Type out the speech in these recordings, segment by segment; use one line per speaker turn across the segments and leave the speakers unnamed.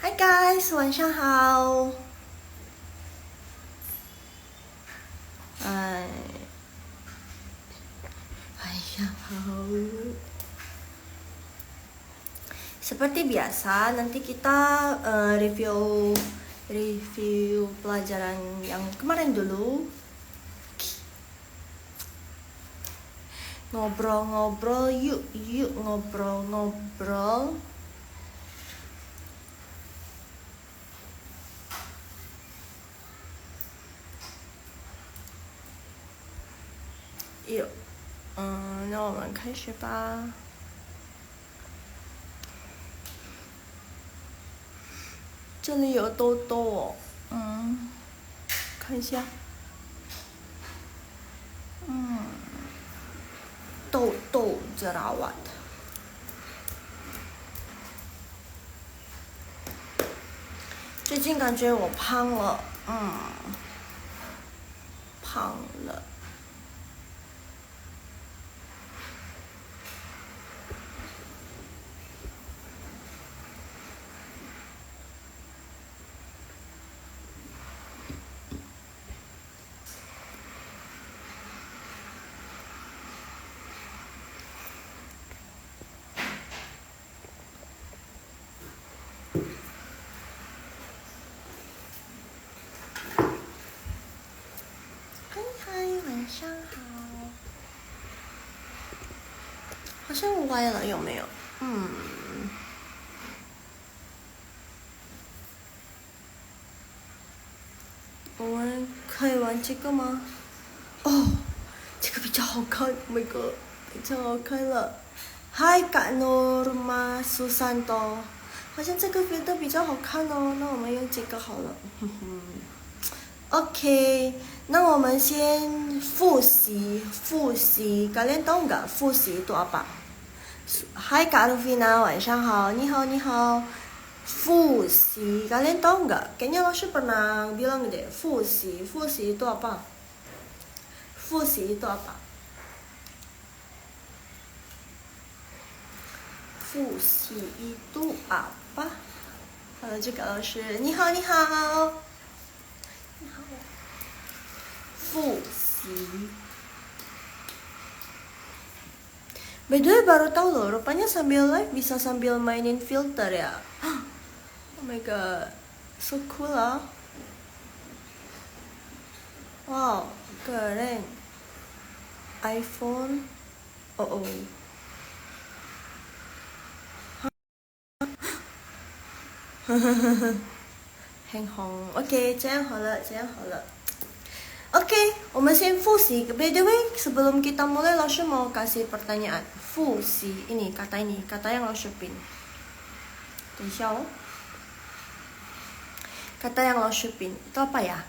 Hi guys，晚上好。晚上好。Seperti biasa, nanti kita review pelajaran yang kemarin dulu. Ngobrol-ngobrol yuk ngobrol-ngobrol. Yuk, 那我们开始吧。这里有痘痘哦，看一下，痘痘jerawat。最近感觉我胖了，胖了。晚上好，好像歪了，有没有？我们可以玩这个吗？哦，这个比较好看 ，Oh my god，比较好看了。Hi Kak Norma Susanto，好像这个 filter 比较好看哦，那我们用这个好了。OK， 那我们先复习。Kalian tahu nggak 复习 itu apa? Hai Kak Rufina， 晚上好，你好。复习 kalian tahu nggak? Kayaknya Lakshu pernah bilang deh, 复习 itu apa? 复习 itu apa? 复习 itu apa? Halo juga Lakshu， 你好。复习。By the way, baru tahu loh, rupanya sambil live bisa sambil mainin filter ya. Oh my god, so cool lah. Wow, keren. iPhone. Oh. Heng Hong. Oke, 这样好了。Oke, 我们先复习。By the way, sebelum kita mulai, Lakshu mau kasih pertanyaan. 复习 ini kata yang Lakshu pin. 等一下哦。kata yang Lakshu pin itu apa ya?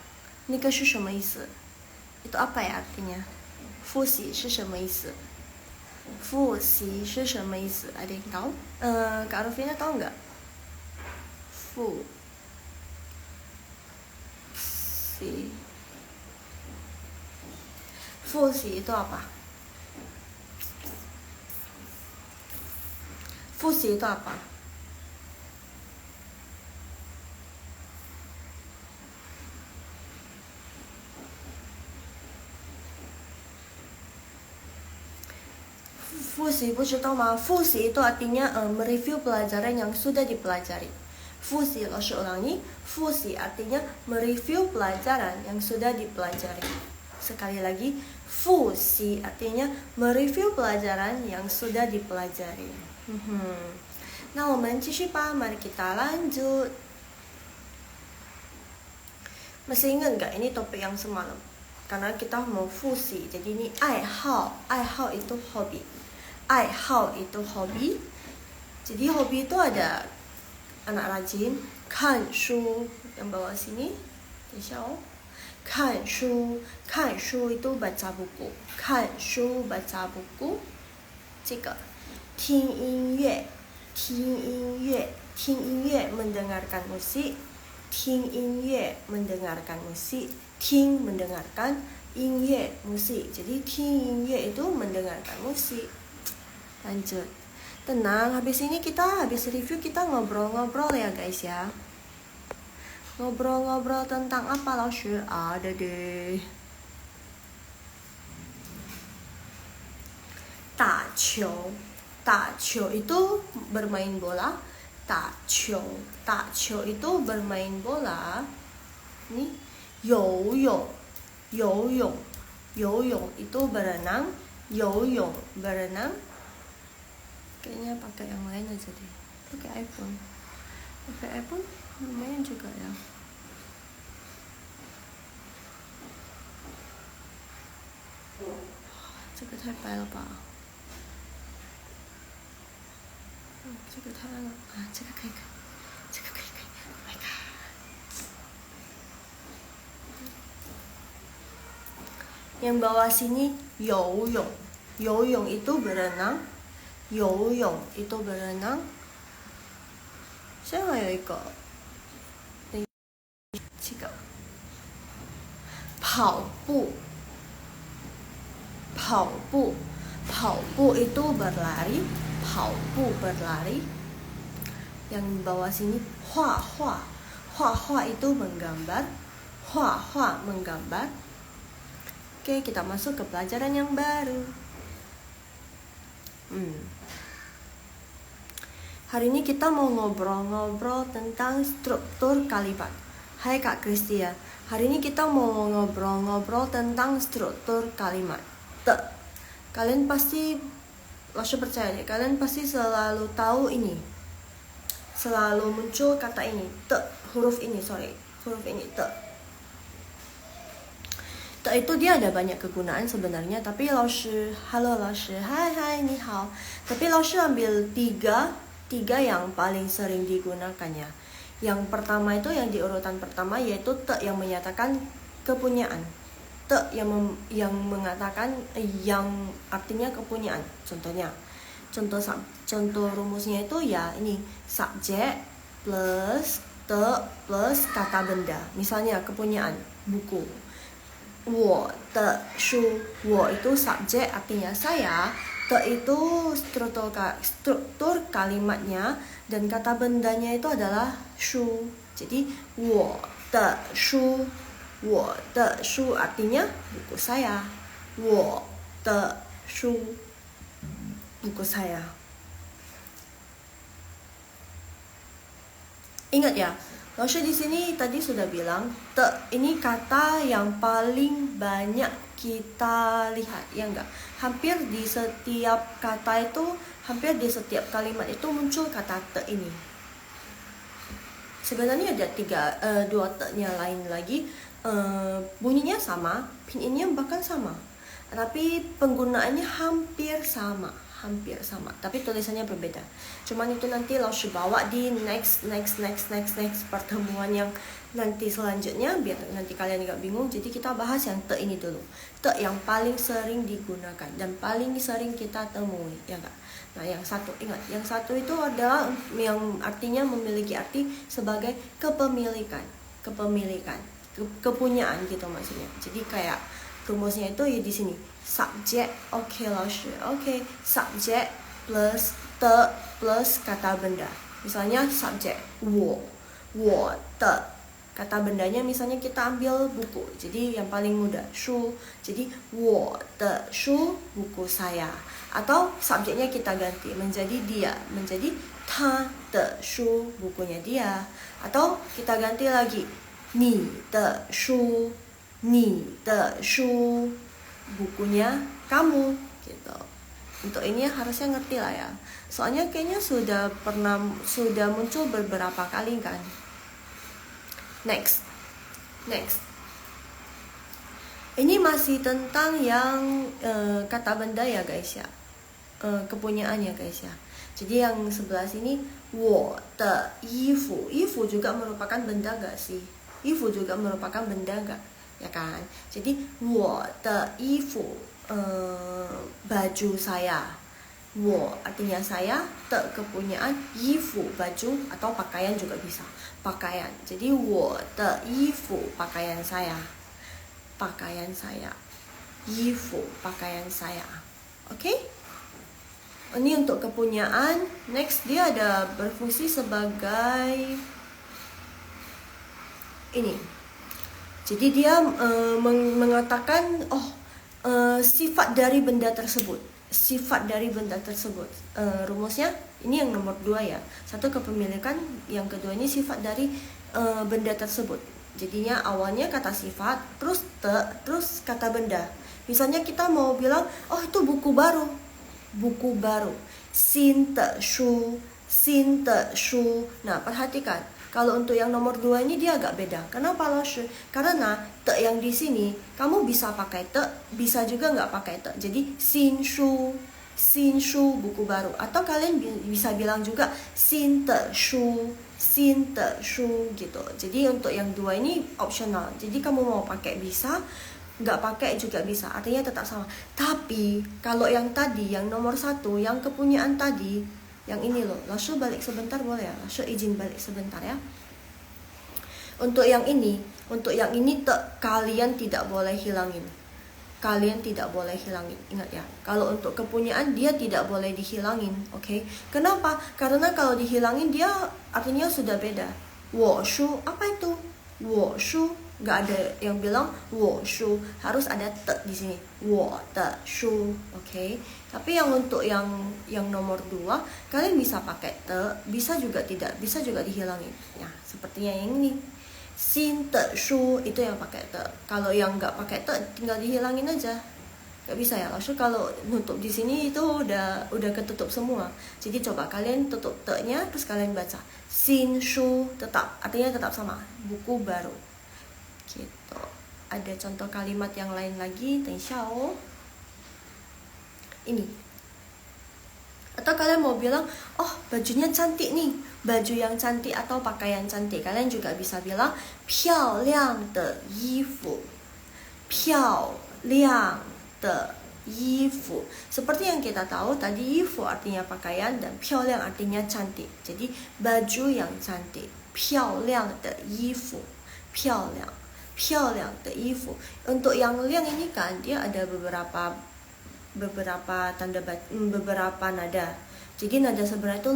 那个是什么意思？ itu apa ya artinya? 复习是什么意思？ 复习是什么意思？ ada yang tahu? Kak Rufina tahu nggak? 复习。复习 itu apa? 复习 itu apa? 复习 不知道吗？复习 itu artinya mereview pelajaran yang sudah dipelajari. 复习 Lakshu ulangi, 复习 artinya mereview pelajaran yang sudah dipelajari. Sekali lagi, 复习 artinya mereview pelajaran yang sudah dipelajari. Nah, 我们继续吧, mari kita lanjut. Masih ingat nggak ini topik yang semalam? Karena kita mau 复习, jadi ini 爱好itu hobi. 爱好 itu hobi. Jadi hobi itu ada anak rajin, 看书 yang bawah sini. 等一下哦。看书 itu baca buku. 看书 baca buku. 这个听音乐 mendengarkan musik. 听音乐 mendengarkan musik. 听 mendengarkan, 音乐 musik. Jadi 听音乐 itu mendengarkan musik. Lanjut. Tenang, habis review kita ngobrol-ngobrol ya guys ya. Ngobrol-ngobrol tentang apa Laoshi? Ada deh. Taqiu. Taqiu itu bermain bola. Taqiu itu bermain bola. Nih, yoyong. Yoyong itu berenang. Berenang. Kayaknya pakai yang lain aja deh. Pakai iPhone lumayan juga ya. Ini太白了吧？这个太暗了啊，这个可以看，这个可以看。Oh my god！ Yang bawah sini 游泳，游泳 itu berenang，游泳 itu berenang。现在还有一个，这个跑步，跑步 itu berlari，跑步 berlari。Yang bawah sini 画画 itu menggambar，画画 menggambar。Oke, kita masuk ke pelajaran yang baru. Hari ini kita mau ngobrol-ngobrol tentang struktur kalimat. Hai Kak Kristia, hari ini kita mau ngobrol-ngobrol tentang struktur kalimat. Kalian pasti, Laoshi percaya deh, kalian pasti selalu tahu ini. Selalu muncul kata ini, huruf ini, itu dia ada banyak kegunaan sebenarnya, tapi Laoshi, halo Laoshi, hai ni hao. Tapi Laoshi ambil tiga yang paling sering digunakannya. Yang pertama itu yang di urutan pertama yaitu yang menyatakan kepunyaan. Yang mengatakan yang artinya kepunyaan. Contoh rumusnya itu ya ini subjek plus kata benda. Misalnya kepunyaan buku. 我的书 wo itu subjek artinya saya, itu struktur kalimatnya, dan kata bendanya itu adalah shu. Jadi 我的书 artinya buku saya. 我的书 buku saya. Ingat ya, Laoshi di sini tadi sudah bilang ini kata yang paling banyak kita lihat, ya enggak? Hampir di setiap kata itu, hampir di setiap kalimat itu muncul kata ini. Sebenarnya ada dua nya lain lagi, bunyinya sama, pinginnya bahkan sama, tapi penggunaannya hampir sama, tapi tulisannya berbeda. Cuman itu nanti Laoshi bawa di next pertemuan yang nanti selanjutnya, biar nanti kalian gak bingung. Jadi kita bahas yang ini dulu, yang paling sering digunakan dan paling sering kita temui, ya gak? Nah yang satu, ingat, yang satu itu adalah yang artinya memiliki arti sebagai kepemilikan, kepunyaan gitu maksudnya. Jadi kayak rumusnya itu ya di sini. Subjek, oke Laoshi, oke. Subjek plus kata benda. Misalnya subjek 我的, kata bendanya misalnya kita ambil buku. Jadi yang paling mudah 书. Jadi 我的书 buku saya. Atau subjeknya kita ganti menjadi dia, menjadi 他的书 bukunya dia. Atau kita ganti lagi 你的书 bukunya kamu gitu. Untuk ini harusnya ngerti lah ya. Soalnya kayaknya sudah muncul beberapa kali kan. Next. Ini masih tentang yang kata benda ya guys ya. Kepunyaan ya guys ya. Jadi yang sebelah sini 我的衣服 juga merupakan benda gak sih? 衣服 juga merupakan benda gak? Ya kan? Jadi 我的衣服 baju saya. 我 artinya saya, kepunyaan, 衣服 baju atau pakaian juga bisa. Pakaian. Jadi 我的衣服 pakaian saya. 衣服 pakaian saya. Oke? Ini untuk kepunyaan. Next dia ada berfungsi sebagai ini. Jadi dia mengatakan sifat dari benda tersebut. Sifat dari benda tersebut. Rumusnya ini yang nomor 2 ya. Satu kepemilikan, yang kedua ini sifat dari benda tersebut. Jadinya awalnya kata sifat, terus kata benda. Misalnya kita mau bilang, oh itu buku baru. Buku baru. Xin de shu. Xin de shu. Nah, perhatikan. Kalau untuk yang nomor 2 ini dia agak beda. Kenapa Lao Shi? Karena te yang di sini kamu bisa pakai te, bisa juga nggak pakai te. Jadi xin shu buku baru. Atau kalian bisa bilang juga xin de shu gitu. Jadi untuk yang 2 ini optional. Jadi kamu mau pakai bisa, nggak pakai juga bisa. Artinya tetap sama. Tapi kalau yang tadi, yang nomor 1, yang kepunyaan tadi, yang ini loh, Lao Shi balik sebentar boleh ya? Lao Shi izin balik sebentar ya. Untuk yang ini kalian tidak boleh hilangin. Kalian tidak boleh hilangin. Ingat ya, kalau untuk kepunyaan dia tidak boleh dihilangin, oke? Kenapa? Karena kalau dihilangin dia artinya sudah beda. Wo shu, apa itu? Wo shu, nggak ada yang bilang wo shu, harus ada te di sini. Wo de shu, oke? Tapi yang untuk yang nomor 2 kalian bisa pakai te, bisa juga tidak, bisa juga dihilangin. Ya, sepertinya yang ini. Xin de shu itu yang pakai te. Kalau yang nggak pakai te tinggal dihilangin aja. Nggak bisa ya. Langsung kalau nutup di sini itu udah ketutup semua. Jadi coba kalian tutup te-nya terus kalian baca. Xin shu tetap, artinya tetap sama. Buku baru. Gitu. Ada contoh kalimat yang lain lagi. Tenshao. Ini. Atau kalian mau bilang, oh bajunya cantik nih, baju yang cantik atau pakaian cantik. Kalian juga bisa bilang, 漂亮的衣服. 漂亮的衣服. Seperti yang kita tahu tadi, 衣服 artinya pakaian dan 漂亮 artinya cantik. Jadi baju yang cantik. 漂亮的衣服. 漂亮的衣服. Untuk yang liang ini kan dia ada beberapa tanda beberapa nada. Jadi nada sebenarnya itu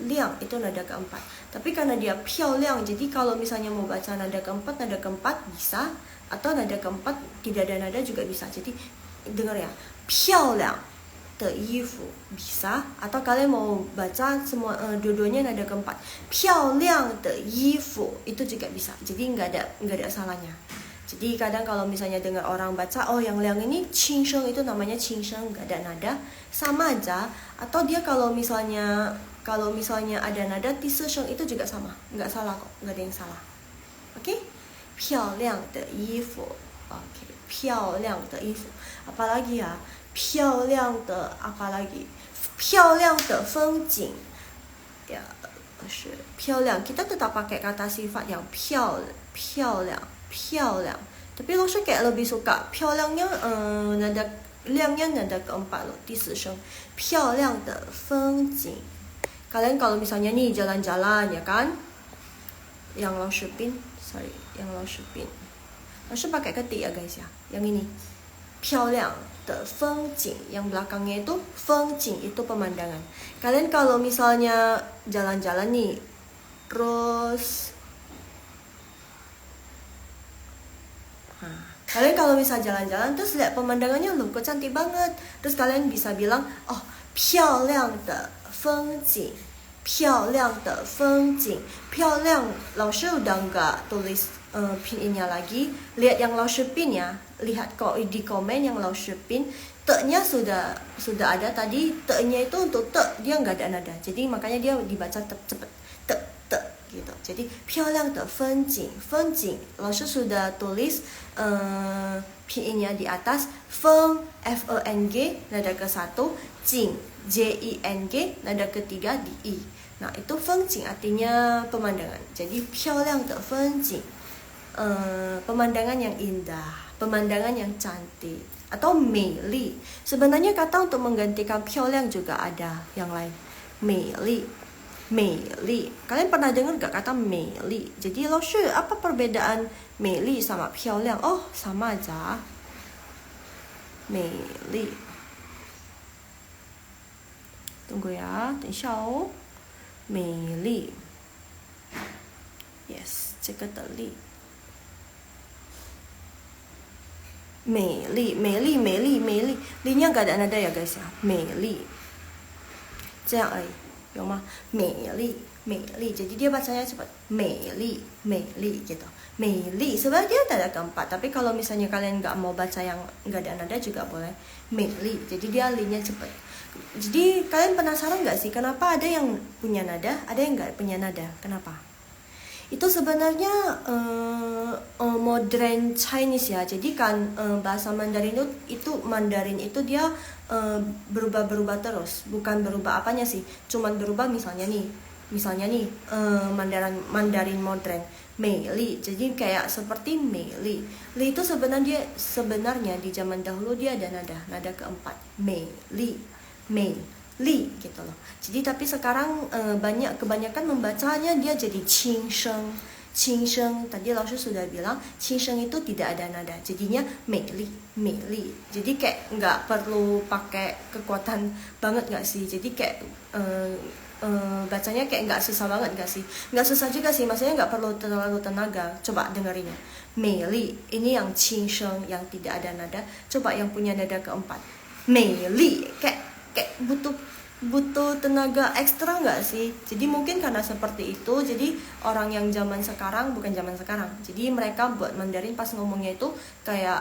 liang itu nada keempat. Tapi karena dia 漂亮, jadi kalau misalnya mau baca nada keempat bisa, atau nada keempat tidak ada nada juga bisa. Jadi dengar ya, 漂亮的衣服 bisa, atau kalian mau baca semua dua-duanya nada keempat. 漂亮的衣服 itu juga bisa. Jadi nggak ada salahnya. Jadi kadang kalau misalnya dengar orang baca, oh yang liang ini qingsheng, itu namanya qingsheng, nggak ada nada, sama aja. Atau dia kalau misalnya ada nada tisesheng itu juga sama, nggak salah kok, nggak ada yang salah. Oke? 漂亮的衣服. Oke, 漂亮的衣服. Apalagi ya? 漂亮的 apalagi? 漂亮的风景. Ya, 是漂亮. Kita tetap pakai kata sifat yang 漂亮. Tapi Lao Shi kayak lebih suka 漂亮nya nada liangnya nada keempat loh, 第四声 漂亮的风景. Kalian kalau misalnya nih jalan-jalan ya kan, yang Lao Shi Bin Lao Shi pakai ketik ya guys ya, yang ini 漂亮的风景, yang belakangnya itu 风景 itu pemandangan. Kalian kalau misalnya jalan-jalan nih, terus kalian kalau bisa jalan-jalan terus lihat pemandangannya, loh kok cantik banget, terus kalian bisa bilang, oh 漂亮的风景. 漂亮的风景. 漂亮, Lao Shi udah nggak tulis pinnya lagi. Lihat yang Lao Shi pin ya, lihat kok di komen yang Lao Shi pin, te-nya sudah ada tadi. Te-nya itu untuk te, dia nggak ada nada, jadi makanya dia dibaca cepet te gitu. Jadi 漂亮的风景, 风景 Lao Shi sudah tulis pinnya di atas. 风 F-E-N-G nada ke-1, 景 J-I-N-G nada ke-3 di I. Nah itu 风景 artinya pemandangan. Jadi 漂亮的风景, pemandangan yang indah, pemandangan yang cantik. Atau 美丽. Sebenarnya kata untuk menggantikan 漂亮 juga ada yang lain. 美丽. Kalian pernah dengar gak kata 美丽? Jadi Lao Shi, apa perbedaan 美丽 sama 漂亮? Oh, sama aja. 美丽. Tunggu ya, 等一下哦。美丽 ，yes， 这个的丽。美丽，美丽，美丽，美丽，linya gak ada nada ya guys ya， 美丽，这样而已，有吗？美丽，美丽，jadi dia bacanya cepat， 美丽，美丽gitu， 美丽sebenarnya dia ada keempat， tapi kalau misalnya kalian nggak mau baca yang nggak ada nada juga boleh， 美丽， jadi dia linya cepat. Jadi kalian penasaran nggak sih kenapa ada yang punya nada, ada yang nggak punya nada? Kenapa? Itu sebenarnya modern Chinese ya. Jadi kan bahasa Mandarin itu Mandarin itu dia berubah-berubah terus. Bukan berubah apanya sih, cuman berubah misalnya nih Mandarin modern, Mei Li. Jadi kayak seperti Mei Li. Li itu sebenarnya di zaman dahulu dia ada nada keempat, Mei Li, Mei Li gitu loh. Jadi tapi sekarang kebanyakan membacanya dia jadi qing sheng. Qing sheng tadi Laoshi sudah bilang qing sheng itu tidak ada nada. Jadinya mei li, mei li. Jadi kayak nggak perlu pakai kekuatan banget nggak sih? Jadi kayak bacanya kayak nggak susah banget nggak sih? Nggak susah juga sih, maksudnya nggak perlu terlalu tenaga. Coba dengerinnya. Mei li ini yang qing sheng yang tidak ada nada. Coba yang punya nada keempat. Mei li kayak butuh tenaga ekstra nggak sih? Jadi mungkin karena seperti itu, jadi orang yang zaman sekarang, jadi mereka buat Mandarin pas ngomongnya itu kayak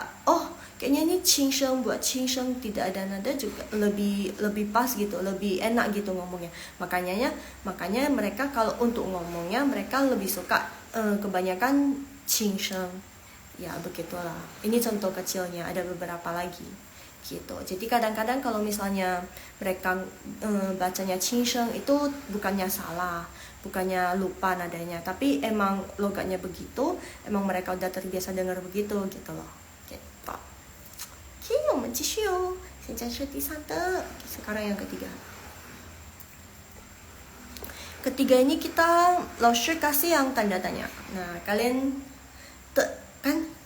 kayaknya ini qing sheng, buat qing sheng tidak ada nada juga lebih pas gitu, lebih enak gitu ngomongnya. Makanya mereka kalau untuk ngomongnya mereka lebih suka kebanyakan qing sheng. Ya begitulah. Ini contoh kecilnya, ada beberapa lagi. Gitu. Jadi kadang-kadang kalau misalnya mereka bacanya qing sheng itu bukannya salah, bukannya lupa nadanya, tapi emang logatnya begitu, emang mereka udah terbiasa dengar begitu gitu loh. Gitu. Oke, 我们继续哦。现在是第三的， sekarang yang ketiga. Ketiga ini kita Laoshi kasih yang tanda tanya. Nah, kalian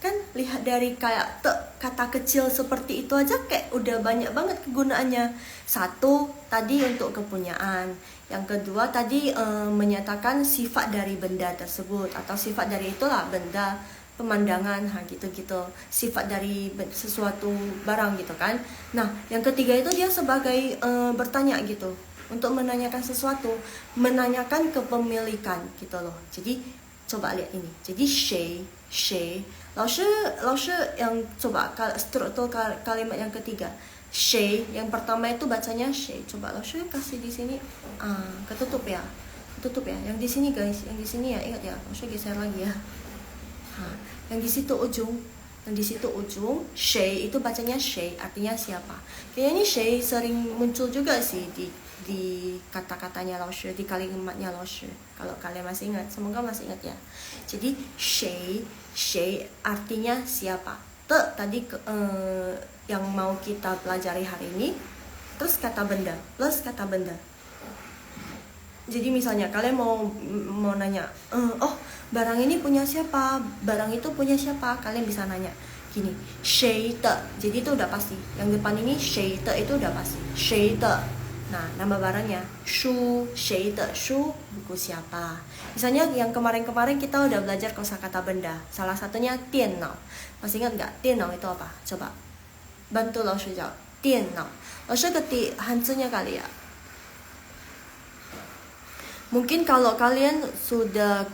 kan lihat dari kayak kata kecil seperti itu aja kayak udah banyak banget kegunaannya. Satu tadi untuk kepunyaan, yang kedua tadi menyatakan sifat dari benda tersebut atau sifat dari itulah benda, pemandangan, gitu-gitu, sifat dari sesuatu barang gitu kan. Nah yang ketiga itu dia sebagai bertanya gitu, untuk menanyakan sesuatu, menanyakan kepemilikan gitu loh. Jadi coba lihat ini, jadi she, Laoshi yang coba struktur kalimat yang ketiga, she yang pertama itu bacanya she. Coba Laoshi kasih di sini, ketutup ya, yang di sini guys, yang di sini ya, ingat ya, Laoshi geser lagi ya. Yang di situ ujung, she itu bacanya she, artinya siapa. Kayaknya ini she sering muncul juga sih di kata-katanya Laoshi, di kalimatnya Laoshi. Kalau kalian masih ingat, semoga masih ingat ya. Jadi she artinya siapa. Tadi yang mau kita pelajari hari ini, terus kata benda, plus kata benda. Jadi misalnya kalian mau nanya, barang ini punya siapa, barang itu punya siapa, kalian bisa nanya gini, she de. Jadi itu udah pasti. Yang depan ini she de itu udah pasti. She de. Nah, nama barangnya shu, she de shu, buku siapa. Misalnya yang kemarin-kemarin kita udah belajar kosakata benda. Salah satunya diannao. Masih ingat nggak? Diannao itu apa? Coba bantu Laoshi jawab. Diannao. Laoshi ketik hanzinya kali ya. Mungkin kalau kalian sudah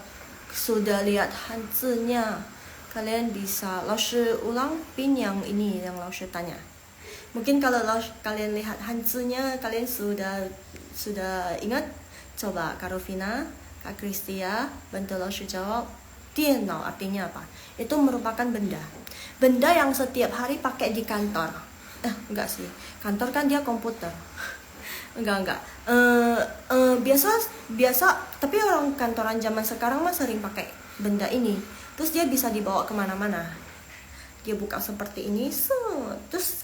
lihat hanzinya, kalian bisa Laoshi ulang pin yang ini yang Laoshi tanya. Mungkin kalau kalian lihat hanzinya, kalian sudah ingat. Coba Karofina, Kak Kristia, bantu Laoshi jawab. Diannao artinya apa? Itu merupakan benda yang setiap hari pakai di kantor. Enggak sih, kantor kan dia komputer. Enggak. Biasa, tapi orang kantoran zaman sekarang mah sering pakai benda ini. Terus dia bisa dibawa kemana-mana. Dia buka seperti ini, terus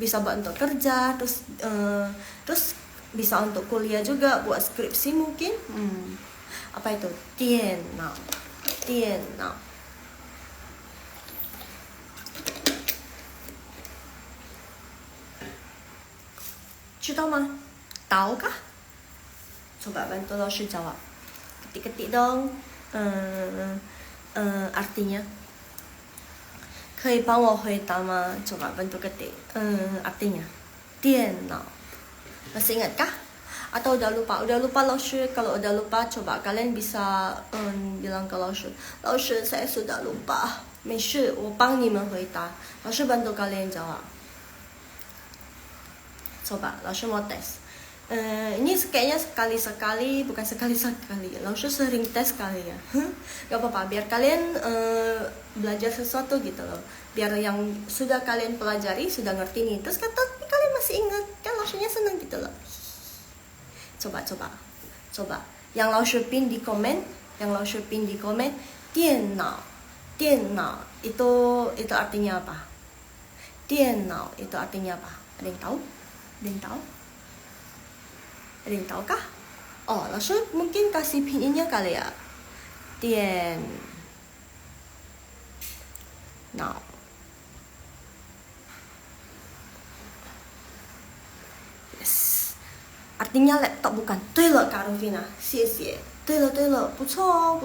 bisa buat untuk kerja, terus bisa untuk kuliah juga, buat skripsi mungkin. Apa itu? Diannao. 知道吗？ tahu kah? Coba bantu 老师 jawab. Ketik-ketik dong artinya. 可以帮我回答吗？ Coba bantu ketik artinya. 电脑 masih ingat kah? Atau udah lupa? Udah lupa 老师? Kalau udah lupa, coba kalian bisa bilang ke 老师, 老师 saya sudah lupa. 没事，我帮你们回答。老师 bantu kalian jawab. Coba, 老师 mau tes. Ini kayaknya sekali-sekali, bukan sekali-sekali. 老师 sering tes kali ya. Gak apa-apa, biar kalian belajar sesuatu gitu loh. Biar yang sudah kalian pelajari, sudah ngerti nih. Terus kata, kalian masih ingat. Kan 老师nya senang gitu loh. Coba. Yang 老师 pin di komen, 电脑 itu artinya apa? 电脑 itu artinya apa? Ada yang tahu? Ada yang tahu kah? Oh, 老师 mungkin kasih pinnya kali ya. 电脑 Yes. Artinya laptop bukan? 对了 Kak Rufina, 谢谢. 对了，不错。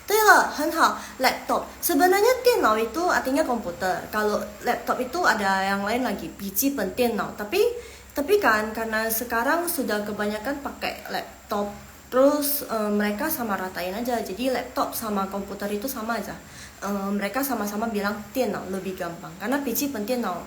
对了，很好。Laptop. Sebenarnya 电脑 itu artinya komputer. Kalau laptop itu ada yang lain lagi, 笔记本电脑. Tapi kan karena sekarang sudah kebanyakan pakai laptop, terus mereka sama ratain aja. Jadi laptop sama komputer itu sama aja. Mereka sama-sama bilang 电脑 lebih gampang. Karena 笔记本电脑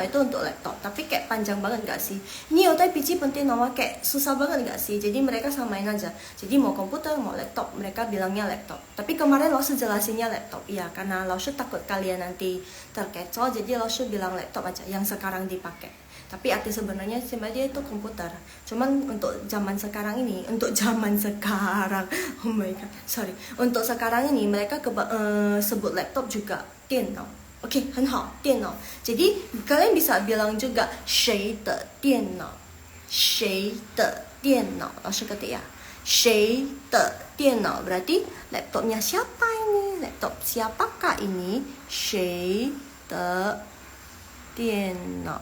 itu untuk laptop. Tapi kayak panjang banget gak sih? Ini otai 笔记本电脑 kayak susah banget gak sih? Jadi mereka samain aja. Jadi mau komputer, mau laptop, mereka bilangnya laptop. Tapi kemarin Laosu jelasinnya laptop. Iya, karena Laosu takut kalian nanti terkecoh. Jadi Laosu bilang laptop aja yang sekarang dipakai. Tapi arti sebenarnya dia itu komputer. Cuman untuk zaman sekarang ini, oh my god, sorry. Untuk sekarang ini mereka sebut laptop juga 电脑. Oke, 很好, 电脑. Jadi kalian bisa bilang juga 谁的电脑? 谁的电脑? 老师 ketik ya. 谁的电脑 berarti laptopnya siapa ini? Laptop siapakah ini? 谁的电脑?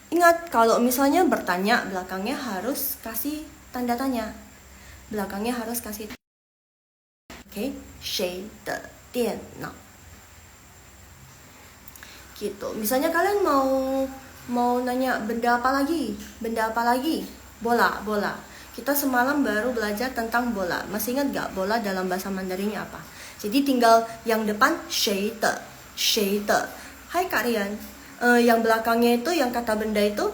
Ingat, kalau misalnya bertanya, belakangnya harus kasih tanda tanya. Oke, 谁的电脑? Gitu. Misalnya kalian mau nanya benda apa lagi? Bola. Kita semalam baru belajar tentang bola. Masih ingat gak bola dalam bahasa Mandarinnya apa? Jadi tinggal yang depan 谁的. Hai Kak Rian. Yang belakangnya itu yang kata benda itu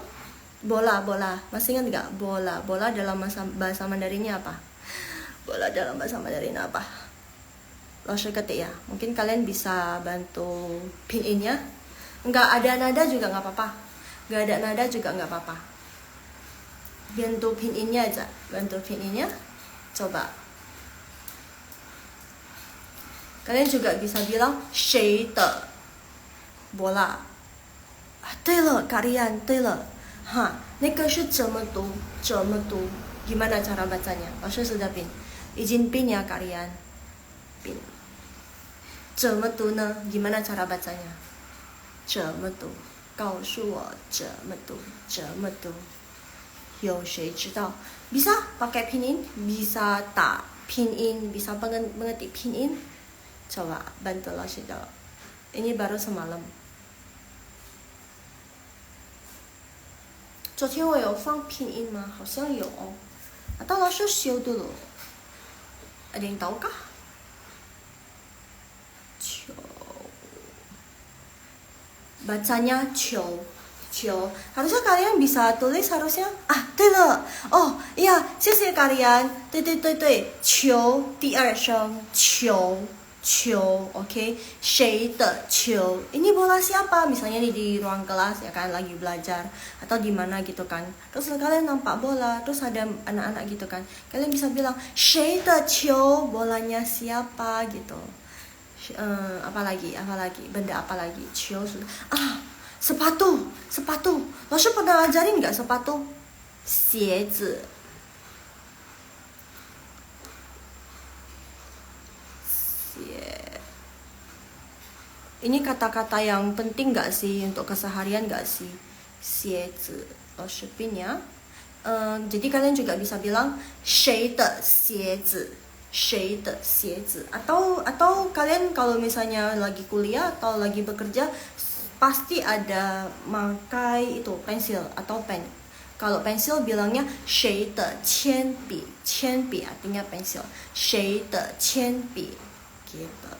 bola. Masih ingat gak? Bola dalam bahasa Mandarinnya apa? Langsung ketik ya. Mungkin kalian bisa bantu pin in-nya. Nggak ada nada juga nggak apa-apa. Bantu pin in-nya aja. Coba. Kalian juga bisa bilang 谁的 bola. 对了 Karian, 对了.那个是怎么读? Gimana cara bacanya? 老师 sudah pin. Izin pin ya Karian. Pin. 怎么读呢? Gimana cara bacanya? 怎么读? 告诉我怎么读? 有谁知道? Bisa pakai pin in, bisa tak pin in, bisa mengetik pin in. Coba bantu 老师 jawab. Ini baru semalam. 昨天我有放拼音吗？好像有哦。Atau 老师修dulu. Ada yang tahu kah? 球 bacanya 球 harusnya kalian bisa tulis harusnya. 对了 oh iya 谢谢 kalian 对 球第二声球 oke. 谁的球 ini bola siapa? Misalnya di ruang kelas ya kan lagi belajar atau di mana gitu kan. Terus kalian nampak bola, terus ada anak-anak gitu kan. Kalian bisa bilang 谁的球 bolanya siapa gitu. Apalagi benda apa lagi? 球 sepatu. Lalu pernah ajarin nggak sepatu? 鞋子 Ini kata-kata yang penting gak sih untuk keseharian gak sih? 鞋子 pin ya. Jadi kalian juga bisa bilang 谁的鞋子 谁的鞋子atau kalian kalau misalnya lagi kuliah atau lagi bekerja pasti ada pakai itu pensil atau pen. Kalau pensil bilangnya 谁的铅笔 铅笔 artinya pensil 谁的铅笔 gitu.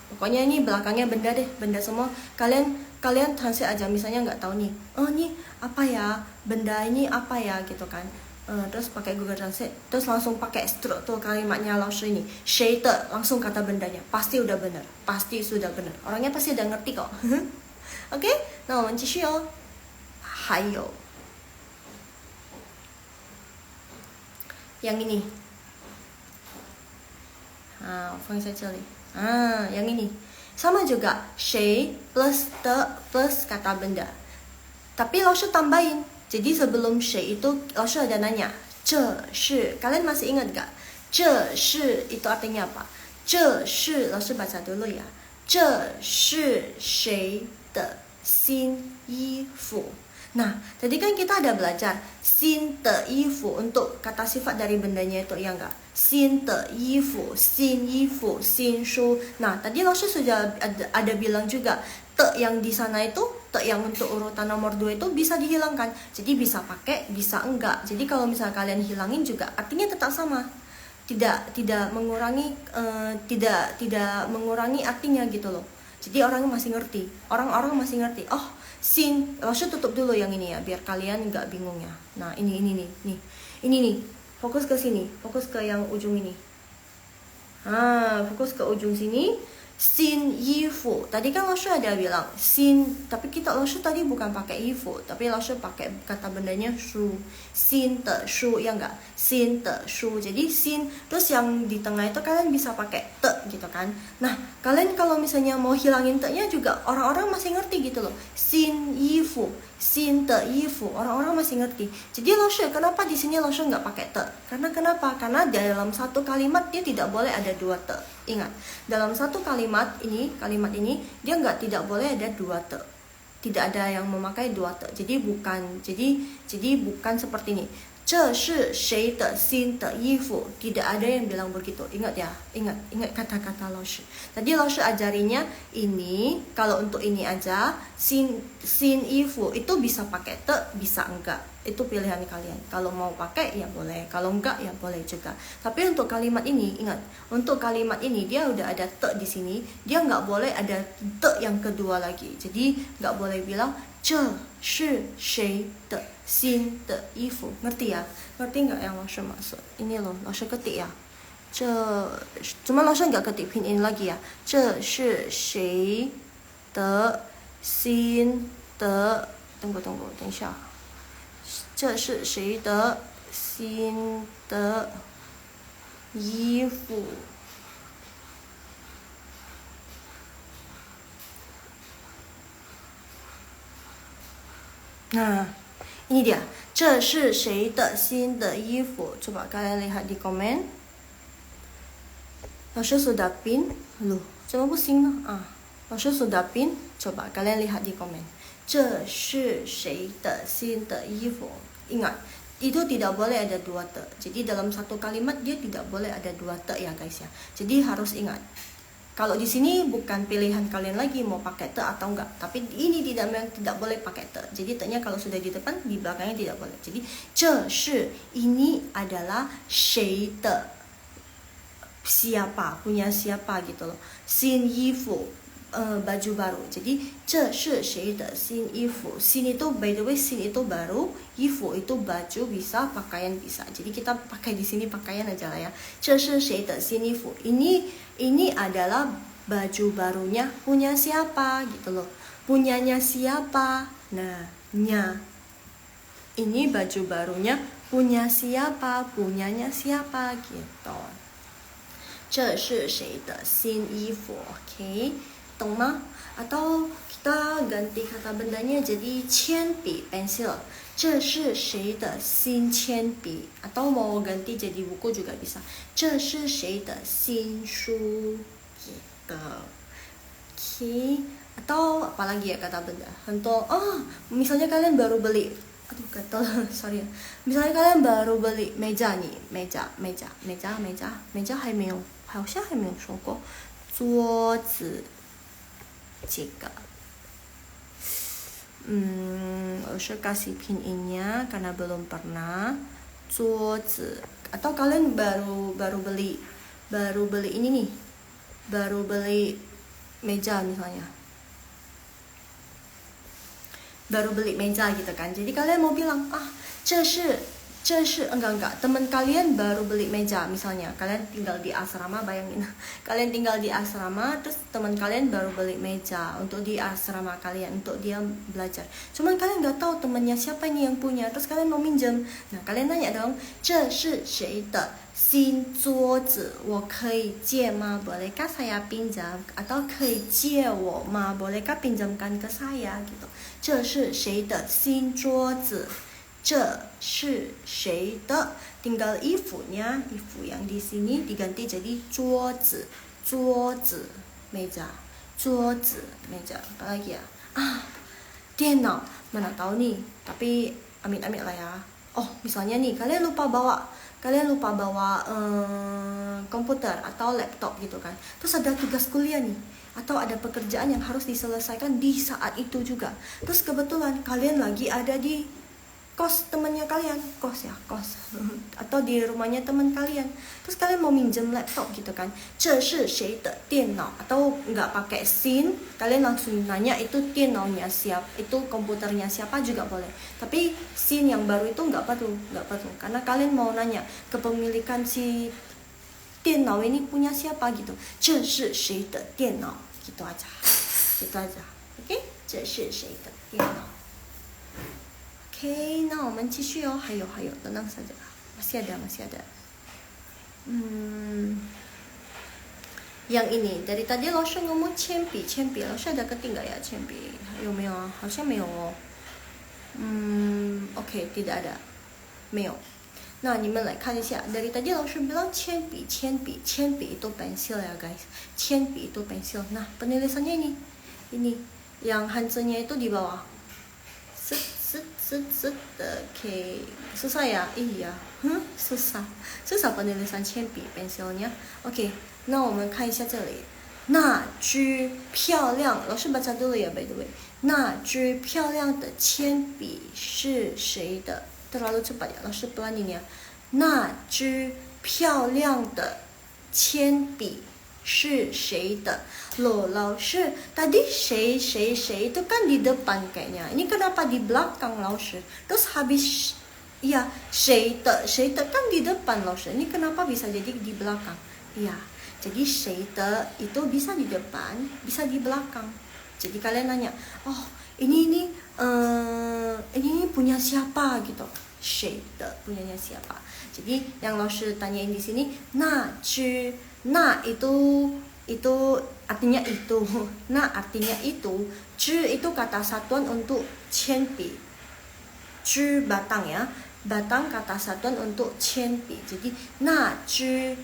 Pokoknya ini belakangnya benda deh, benda semua. Kalian translate aja, misalnya nggak tahu nih, ini apa ya, benda ini apa ya gitu kan. Terus pakai Google Translate, terus langsung pakai struktur kalimatnya langsung ini 谁的 langsung kata bendanya, pasti udah benar, pasti sudah benar, orangnya pasti udah ngerti kok. Oke, nah 我们继续哦。还有 yang ini, 放在这里。yang ini sama juga 谁 plus the plus kata benda, tapi 老师 tambahin. Jadi sebelum 谁 itu 老师 ada nanya 这是 kalian masih ingat gak 这是 itu artinya apa? 这是 老师 baca dulu ya. 这是谁的新衣服? Nah, tadi kan kita ada belajar 新的衣服 untuk kata sifat dari bendanya itu, ya enggak? 新的衣服 新衣服 新书. Nah, tadi 老师 sudah ada bilang juga te yang di sana itu, te yang untuk urutan nomor 2 itu bisa dihilangkan. Jadi bisa pakai, bisa enggak. Jadi kalau misalnya kalian hilangin juga artinya tetap sama. Tidak mengurangi tidak mengurangi artinya gitu loh. Jadi orang masih ngerti. Orang-orang masih ngerti. Oh, sin, langsung tutup dulu yang ini ya biar kalian nggak bingung ya. Nah, ini nih. Ini nih. Fokus ke sini, fokus ke yang ujung ini. Fokus ke ujung sini. Sin yifu. Tadi kan Langshu ada bilang sin, tapi kita Langshu tadi bukan pakai yifu, tapi Langshu pakai kata bendanya shu. Sin de shu, ya enggak? Sin de shu. Jadi sin, terus yang di tengah itu kalian bisa pakai te gitu kan. Nah, kalian kalau misalnya mau hilangin te-nya juga orang-orang masih ngerti gitu loh. Sin yifu, sin de yifu, orang-orang masih ngerti. Jadi Langshu, kenapa di sini Langshu nggak pakai te? Karena kenapa? Karena dalam satu kalimat dia tidak boleh ada dua te. Ingat, dalam satu kalimat ini dia tidak boleh ada dua te. Tidak ada yang memakai dua te. Jadi bukan seperti ini. 这是谁的新的衣服? Tidak ada yang bilang begitu. Ingat ya, ingat kata-kata Langshu. Tadi Langshu ajarinya ini, kalau untuk ini aja, sin yifu itu bisa pakai te, bisa enggak. Itu pilihan kalian. Kalau mau pakai ya boleh, kalau enggak ya boleh juga. Tapi untuk kalimat ini, ingat, untuk kalimat ini dia udah ada te di sini, dia nggak boleh ada te yang kedua lagi. Jadi nggak boleh bilang 这是谁的新的衣服? Ngerti ya? Ngerti nggak yang Langshu maksud? Ini loh, Langshu ketik ya. Cuma Langshu nggak ketik pinyin lagi ya. 这是谁的新的 等一下。这是谁的新的衣服? Nah, ini dia. 这是谁的新的衣服? Coba kalian lihat di komen. Langshu sudah pin. Loh, coba pusing loh. Langshu sudah pin. Coba kalian lihat di komen. 这是谁的新的衣服? Ingat, itu tidak boleh ada dua te. Jadi dalam satu kalimat dia tidak boleh ada dua te ya guys ya. Jadi harus ingat. Kalau di sini bukan pilihan kalian lagi mau pakai te atau enggak, tapi ini tidak boleh pakai te. Jadi te-nya kalau sudah di depan, di belakangnya tidak boleh. Jadi 这是 ini adalah 谁的 siapa, punya siapa gitu loh. 新衣服 baju baru. Jadi 这是谁的新衣服? Sin itu by the way, sin itu baru, yifu itu baju bisa, pakaian bisa. Jadi kita pakai di sini pakaian aja lah ya. 这是谁的新衣服? Ini adalah baju barunya punya siapa gitu loh. Punyanya siapa? Nah, nya. Ini baju barunya punya siapa? Punyanya siapa gitu. 这是谁的新衣服? Oke. 懂吗? Atau kita ganti kata bendanya jadi 铅笔 pensil. 这是谁的新铅笔? Atau mau ganti jadi buku juga bisa. 这是谁的新书? Gitu. Oke. Atau apalagi ya kata benda. Contoh, misalnya kalian baru beli, aduh gatel, sorry ya. Misalnya kalian baru beli meja nih, meja, 还没有，好像还没有说过，桌子，这个。我是 kasih pinginnya karena belum pernah. 桌子 atau kalian baru beli ini nih, baru beli meja misalnya, baru beli meja gitu kan. Jadi kalian mau bilang 这是 enggak, teman kalian baru beli meja misalnya. Kalian tinggal di asrama, bayangin. Kalian tinggal di asrama, terus teman kalian baru beli meja untuk di asrama kalian, untuk dia belajar. Cuman kalian nggak tahu temannya siapa ini yang punya, terus kalian mau minjem. Nah, kalian nanya dong, 这是谁的新桌子我可以借吗 bolehkah saya pinjam, atau 可以借我吗 bolehkah pinjamkan ke saya gitu. 这是谁的新桌子，这是谁的 tinggal ifunya, ifu yang di sini diganti jadi 桌子 meja, 桌子 meja. Apa lagi ya? 电脑 mana tahu nih, tapi amit-amit lah ya. Misalnya nih kalian lupa bawa komputer atau laptop gitu kan. Terus ada tugas kuliah nih, atau ada pekerjaan yang harus diselesaikan di saat itu juga. Terus kebetulan kalian lagi ada di kos temannya kalian, kos atau di rumahnya teman kalian. Terus kalian mau minjem laptop gitu kan, 这是谁的电脑, atau nggak pakai sin, kalian langsung nanya itu 电脑nya siapa, itu komputernya siapa juga boleh. Tapi sin yang baru itu nggak perlu, karena kalian mau nanya kepemilikan si 电脑 ini punya siapa gitu. 这是谁的电脑, gitu aja. Oke, 这是谁的电脑. Oke, nah 我们继续哦，还有 tenang saja, masih ada. Yang ini dari tadi 老师 ngomong 铅笔，老师 ada ketinggal ya 铅笔，有没有啊？好像没有哦。OK, tidak ada, 没有。那你们来看一下， dari tadi 老师 bilang 铅笔 itu pensil ya guys, 铅笔 itu pensil. Nah penulisannya ini yang hanzenya itu di bawah. Oke, susah ya? Iya, susah penulisan 铅笔 pensilnya. Oke, 那我们看一下这里，那支漂亮，老师 baca dulu ya by the way. 那支漂亮的铅笔是谁的？ terlalu cepat ya, 老师 pelanin ya. 那支漂亮的铅笔是谁的？ Loh, 老师 tadi 谁 itu kan di depan kayaknya. Ini kenapa di belakang 老师? Terus habis ya 谁的 kan di depan 老师. Ini kenapa bisa jadi di belakang? Ya, jadi 谁的 itu bisa di depan, bisa di belakang. Jadi kalian nanya, ini punya siapa gitu. 谁的 punyanya siapa. Jadi yang 老师 tanyain di sini, 那支 那 itu artinya itu, nah artinya itu, 支 itu kata satuan untuk 铅笔, 支 batang ya, batang kata satuan untuk 铅笔. Jadi 那支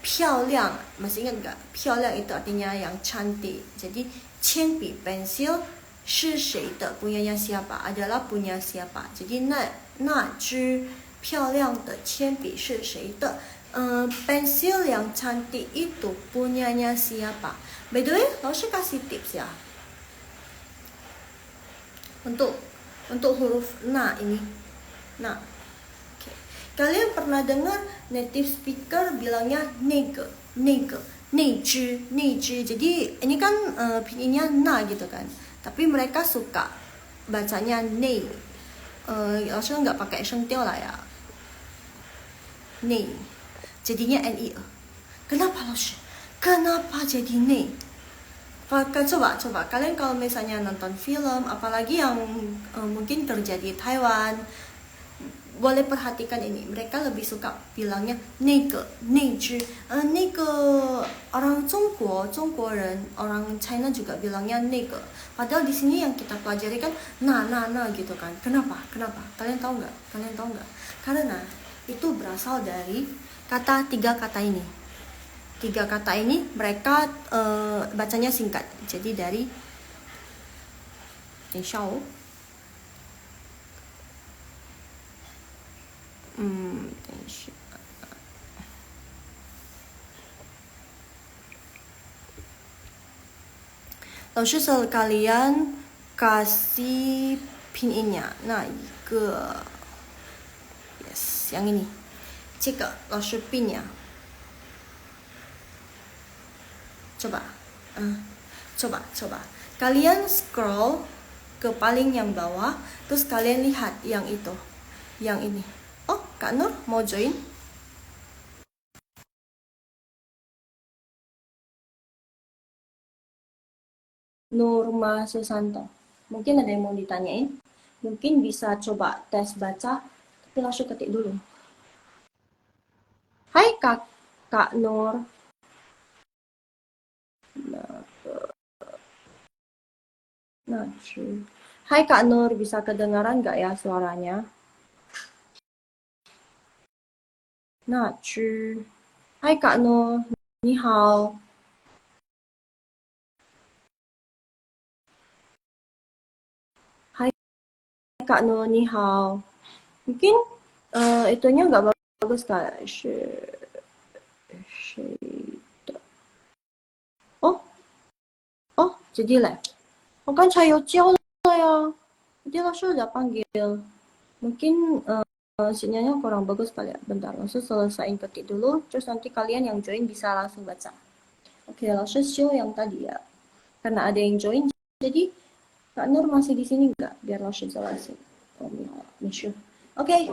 漂亮, masih ingat nggak? 漂亮 itu artinya yang cantik. Jadi 铅笔 pensil 是谁的 punyanya siapa, adalah punya siapa. Jadi 那支漂亮的铅笔是谁的? Pensil yang cantik itu punyanya siapa? By the way, 老师 kasih tips ya. Untuk huruf na ini. Nah. Okay. Kalian pernah dengar native speaker bilangnya nege. 内支. Jadi ini kan pinginnya na gitu kan. Tapi mereka suka bacanya nei. 老师 nggak pakai 声调 lah ya. Nei. Jadinya NI. Kenapa 老师? Kenapa jadi nei? Coba kalian kalau misalnya nonton film, apalagi yang mungkin kerja di Taiwan, boleh perhatikan ini. Mereka lebih suka bilangnya 那个 那个 orang Zhongguoren, orang China juga bilangnya 那个. Padahal di sini yang kita pelajari kan na gitu kan. Kenapa? Kalian tahu nggak? Karena itu berasal dari tiga kata ini. Tiga kata ini mereka bacanya singkat. Jadi dari 等一下哦，等一下，老师sekalian kasih pinnya. Nah, 一个 yes, yang ini. 这个老师 pinnya. Coba. Coba. Kalian scroll ke paling yang bawah, terus kalian lihat yang itu. Yang ini. Oh, Kak Nur mau join? Nurma Susanto. Mungkin ada yang mau ditanyain. Mungkin bisa coba tes baca, tapi langsung ketik dulu. Hai Kak Nur. Nah, hai Kak Nur, bisa kedengaran nggak ya suaranya? Nah, hai Kak Nur, ni hao. Hai Kak Nur, ni hao. Mungkin itunya nggak bagus Kak. Oh, jadi lah. 我刚才有教了呀. Jadi langsung udah panggil. Mungkin sinyalnya kurang bagus kali ya. Bentar, langsung selesaiin ketik dulu. Terus nanti kalian yang join bisa langsung baca. Oke, langsung show yang tadi ya. Karena ada yang join, jadi Kak Nur masih di sini nggak? Biar langsung jelasin. Oke.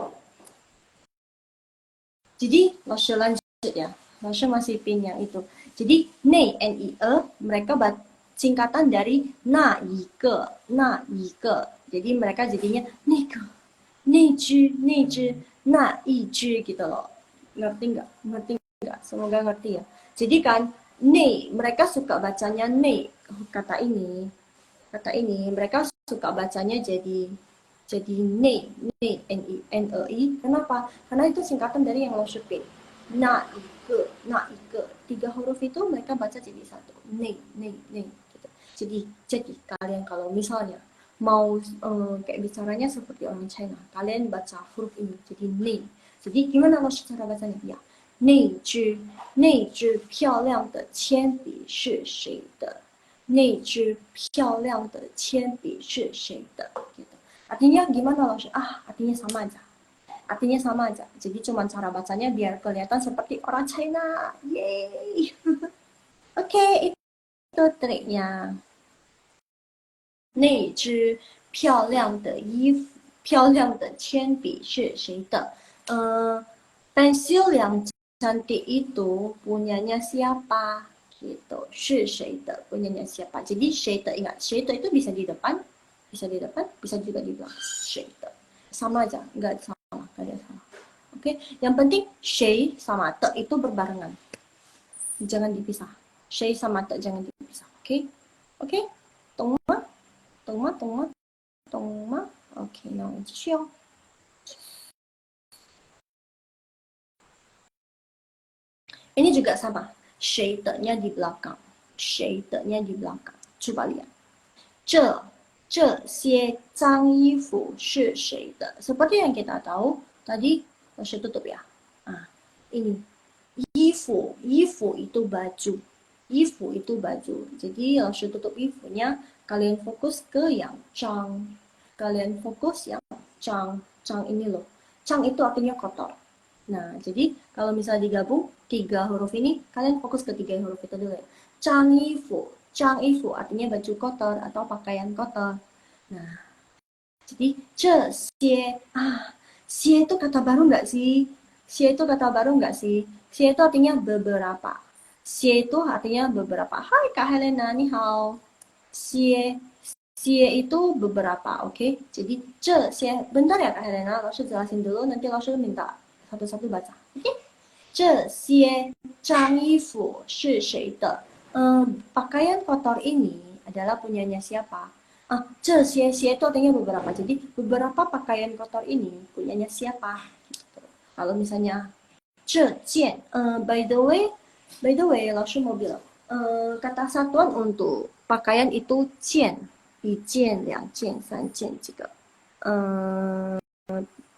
Jadi langsung lanjut ya. Langsung masih pin yang itu. Jadi nei, N-I-E, mereka singkatan dari na yi ke. Jadi mereka jadinya neke, neji, na iji gitu loh. Ngerti nggak? Semoga ngerti ya. Jadi kan nei, mereka suka bacanya nei, kata ini mereka suka bacanya jadi nei, N-E-I. Kenapa? Karena itu singkatan dari yang lo syupin. Na ike. 3 huruf itu mereka baca jadi satu. Nei. Gitu. Jadi kalian kalau misalnya mau kayak bicaranya seperti orang China, kalian baca huruf ini jadi nei. Jadi gimana lo cara bacanya? Ya, 那只漂亮的铅笔是谁的？那支漂亮的铅笔是谁的？ gitu. Artinya gimana loh? Artinya sama aja. Jadi cuma cara bacanya biar kelihatan seperti orang China. Yeay. Oke, itu triknya. 那支漂亮的铅笔是谁的？pensil yang cantik itu punyanya siapa? Gitu. 是谁的 punyanya siapa? Jadi 谁的 ingat, 谁的 itu bisa di depan, bisa juga di belakang. 谁的 sama aja, nggak salah, nggak ada salah. Oke, yang penting 谁 sama 的 itu berbarengan, jangan dipisah. 谁 sama 的 jangan dipisah. Oke, 懂吗？OK， 那我们继续哦。Ini juga sama. 谁的nya di belakang. 谁的nya di belakang. Coba lihat. 这些脏衣服是谁的? Seperti yang kita tahu tadi, harus tutup ya. Ini 衣服itu baju. 衣服 itu baju. Jadi harus tutup 衣服nya. Kalian fokus ke yang cang. Kalian fokus yang cang. Cang ini loh. Cang itu artinya kotor. Nah, jadi kalau misalnya digabung 3 huruf ini, kalian fokus ke 3 huruf itu dulu ya. Cang ifu artinya baju kotor atau pakaian kotor. Nah, jadi 这些 xie itu kata baru nggak sih? Xie itu artinya beberapa. Xie itu artinya beberapa. Hai Kak Helena, ni hao. Xie itu beberapa, oke? Jadi 这些 bentar ya Kak Helena, langsung jelasin dulu, nanti langsung minta satu-satu baca. Oke? 这些脏衣服是谁的? Pakaian kotor ini adalah punyanya siapa? 这些 itu artinya beberapa. Jadi beberapa pakaian kotor ini punyanya siapa? Gitu. Kalau misalnya 这件 by the way, langsung mau bilang kata satuan untuk pakaian itu 件，一件、两件、三件这个，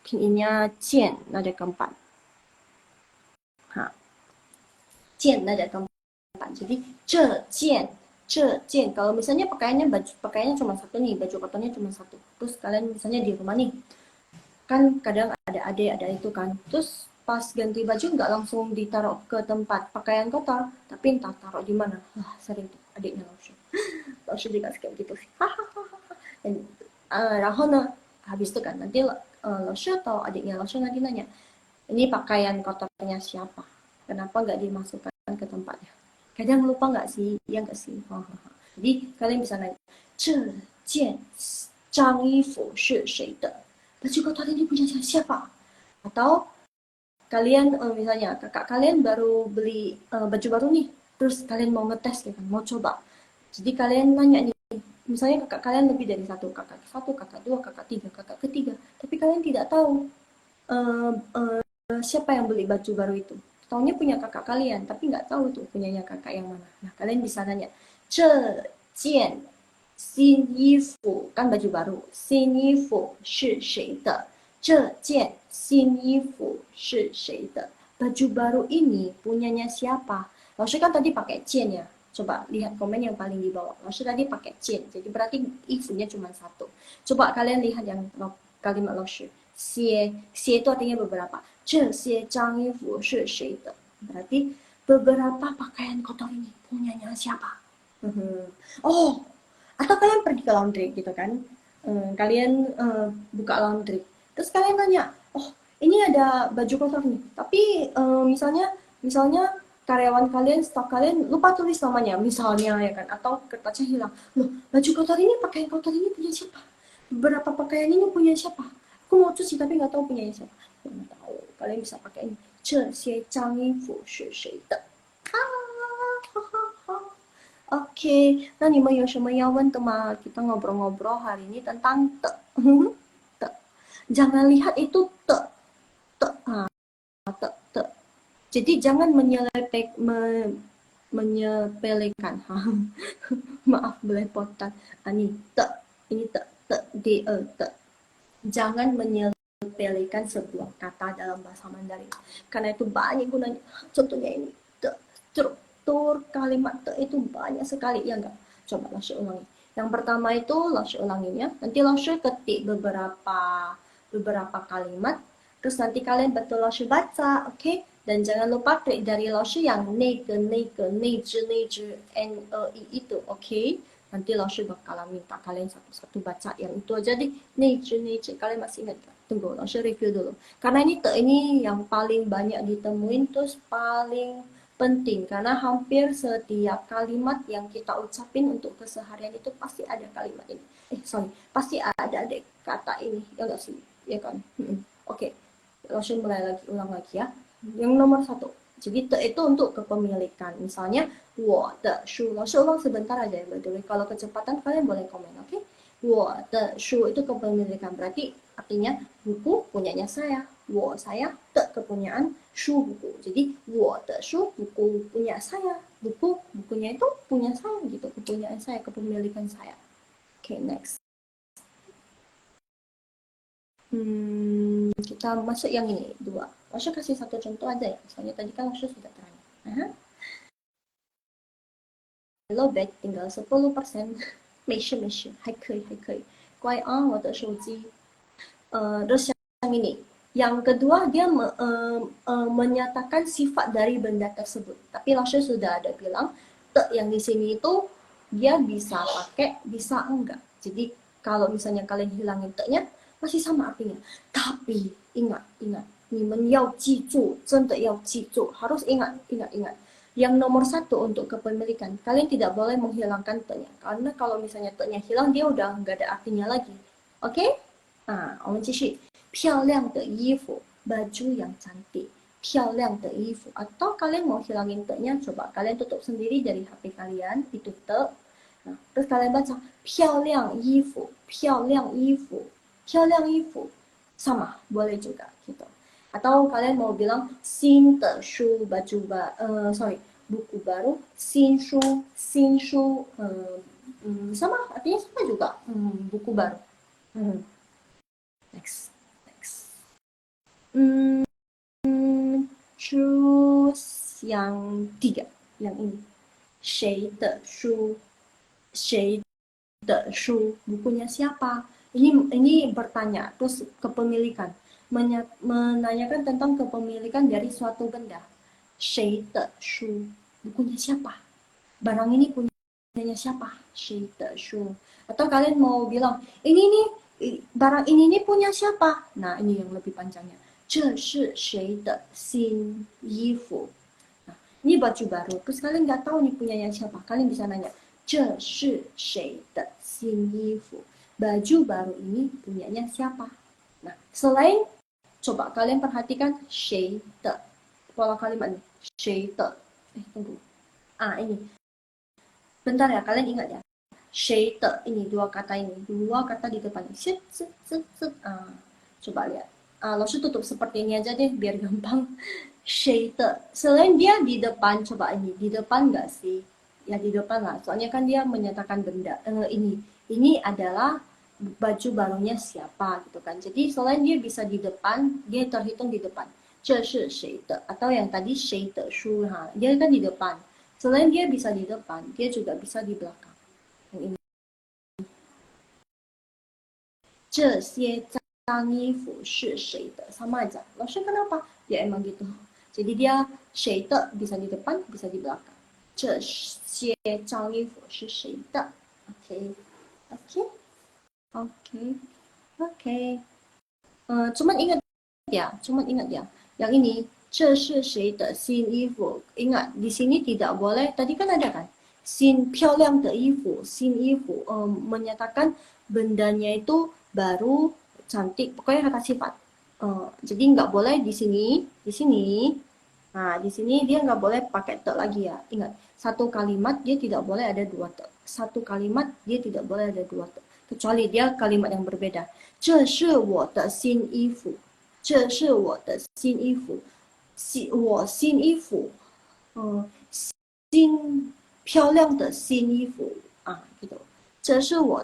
拼音nya 件 nada keempat， 哈，件 nada keempat. Jadi 这件 kalau misalnya pakaiannya cuma satu nih, baju kotornya cuma satu. Terus kalian misalnya di rumah nih, kan kadang ada adik ada itu kan, terus pas ganti baju nggak langsung ditaruh ke tempat pakaian kotor, tapi entah taruh di mana. Sering tuh adiknya langsung 老师 juga kayak gitu sih. Dan, 然后呢 habis itu kan nanti 老师 atau adiknya 老师 nanti nanya, ini pakaian kotornya siapa, kenapa nggak dimasukkan ke tempatnya. Kadang lupa nggak sih, ya nggak sih. Jadi kalian bisa nanya, 这件脏衣服是谁的, baju kotor ini punya siapa. Atau kalian misalnya kakak kalian baru beli baju baru nih, terus kalian mau ngetes gitu kan, mau coba. Jadi kalian nanya nih, misalnya kakak kalian lebih dari satu, kakak dua, kakak tiga, kakak ketiga, tapi kalian tidak tahu siapa yang beli baju baru itu. Taunya punya kakak kalian, tapi nggak tahu tuh punyanya kakak yang mana. Nah, kalian bisa nanya, 这件新衣服 kan baju baru, 新衣服是谁的？这件新衣服是谁的？ baju baru ini punyanya siapa? Lalu kan tadi pakai 件 ya. Coba lihat komen yang paling di bawah. Lalu tadi pakai 件, jadi berarti ifunya cuma satu. Coba kalian lihat yang kalimat lalu. 些itu artinya beberapa. 这些脏衣服是谁的? Berarti beberapa pakaian kotor ini punyanya siapa? Oh, atau kalian pergi ke laundry gitu kan, kalian buka laundry, terus kalian nanya, oh ini ada baju kotor nih, tapi misalnya karyawan kalian, staf kalian lupa tulis namanya misalnya ya kan, atau kertasnya hilang. Loh, baju kotor ini, pakaian kotor ini punya siapa? Beberapa pakaian ini punya siapa? Aku mau cuci tapi nggak tahu punya siapa. Nggak tahu, kalian bisa pakai ini. 这些脏衣服是谁的? Oke, nah 你们有什么要问的吗? Kita ngobrol-ngobrol hari ini tentang te. Te. Jangan lihat itu te. Te. Jadi jangan menyepelekan. Maaf belepotan. Ini te. Ini te. De, te. Jangan menyepelekan sebuah kata dalam bahasa Mandarin. Karena itu banyak gunanya. Contohnya ini te. Struktur kalimat te itu banyak sekali, ya enggak? Coba Lasya ulangi. Yang pertama itu Lasya ulanginya. Nanti Lasya ketik beberapa kalimat. Terus nanti kalian betul Lasya baca, oke? Okay? Dan jangan lupa klik dari Lasya yang neige, neige, n, i itu, oke? Okay? Nanti Lasya bakalan minta kalian satu-satu baca yang itu aja deh. Neige. Kalian masih ingat gak? Tunggu, Lasya review dulu. Karena ini te ini yang paling banyak ditemuin, terus paling penting karena hampir setiap kalimat yang kita ucapin untuk keseharian itu pasti ada kalimat ini. Pasti ada kata ini, ya enggak sih? Ya kan? Oke, langsung ulang lagi ya. Yang nomor 1. Jadi te itu untuk kepemilikan. Misalnya, 我的书, langsung ulang sebentar aja ya, by the way. Kalau kecepatan kalian boleh komen, oke? 我的书 itu kepemilikan, berarti artinya buku punyanya saya. saya de kepunyaan, 书 buku. Jadi 我的书 buku punya saya, bukunya itu punya saya gitu, kepunyaan saya, kepemilikan saya. Oke, next. Kita masuk yang ini 2. Masuk kasih satu contoh aja ya. Soalnya tadi kan masuk sudah terang. Low bat tinggal 10%. 没事，还可以。乖啊，我的手机。Terus yang ini. Yang kedua, dia menyatakan sifat dari benda tersebut. Tapi Lasya sudah ada bilang, te yang di sini itu dia bisa pakai, bisa enggak. Jadi kalau misalnya kalian hilangin te-nya, masih sama artinya. Tapi ingat, 你们要记住，真的要记住， harus ingat. Yang nomor 1 untuk kepemilikan, kalian tidak boleh menghilangkan te-nya. Karena kalau misalnya te-nya hilang, dia udah nggak ada artinya lagi. Oke? Nah, 我们继续。漂亮的衣服, baju yang cantik. 漂亮的衣服. Atau kalian mau hilangin te-nya, coba kalian tutup sendiri dari HP kalian, itu te. Nah, terus kalian baca 漂亮衣服, 漂亮衣服, 漂亮衣服. Sama, boleh juga gitu. Atau kalian mau bilang 新的书, buku baru. Sinshu, sinshu, sama artinya sama juga, buku baru. Next, next. Terus yang 3, yang ini. 谁的书？谁的书？ bukunya siapa? Ini bertanya, terus kepemilikan. Menanyakan tentang kepemilikan dari suatu benda. 谁的书？ bukunya siapa? Barang ini punyanya siapa? 谁的书？ Atau kalian mau bilang, ini nih, barang ini nih punya siapa? Nah, ini yang lebih panjangnya. 这是谁的新衣服？ Nah, ini baju baru. Terus kalian nggak tahu nih punyanya siapa. Kalian bisa nanya, 这是谁的新衣服？ Baju baru ini punyanya siapa? Nah, selain, coba kalian perhatikan 谁的 pola kalimat nih. 谁的 tunggu. Ini. Bentar ya, kalian ingat ya. 谁的 ini dua kata di depan. Coba lihat. Langsung tutup seperti ini aja deh biar gampang. 谁的 selain dia di depan, coba ini di depan nggak sih? Ya di depan lah. Soalnya kan dia menyatakan benda. Ini adalah baju barunya siapa gitu kan. Jadi selain dia bisa di depan, dia terhitung di depan. 这是谁的 atau yang tadi 谁的书 dia kan di depan. Selain dia bisa di depan, dia juga bisa di belakang. Yang ini. 这些脏衣服是谁的 sama aja. Langsung kenapa? Ya emang gitu. Jadi dia 谁的 bisa di depan, bisa di belakang. 这些脏衣服是谁的 Oke. Cuman ingat ya. Yang ini 这是谁的新衣服 Ingat, di sini tidak boleh. Tadi kan ada kan? 新漂亮的衣服 新衣服 menyatakan bendanya itu baru, cantik. Pokoknya kata sifat. Jadi nggak boleh di sini. Nah, di sini dia nggak boleh pakai te lagi ya. Ingat, satu kalimat dia tidak boleh ada dua te. Satu kalimat dia tidak boleh ada dua te. Kecuali dia kalimat yang berbeda. 这是我的新衣服。这是我的新衣服。我新衣服。新漂亮的新衣服。gitu. 这是我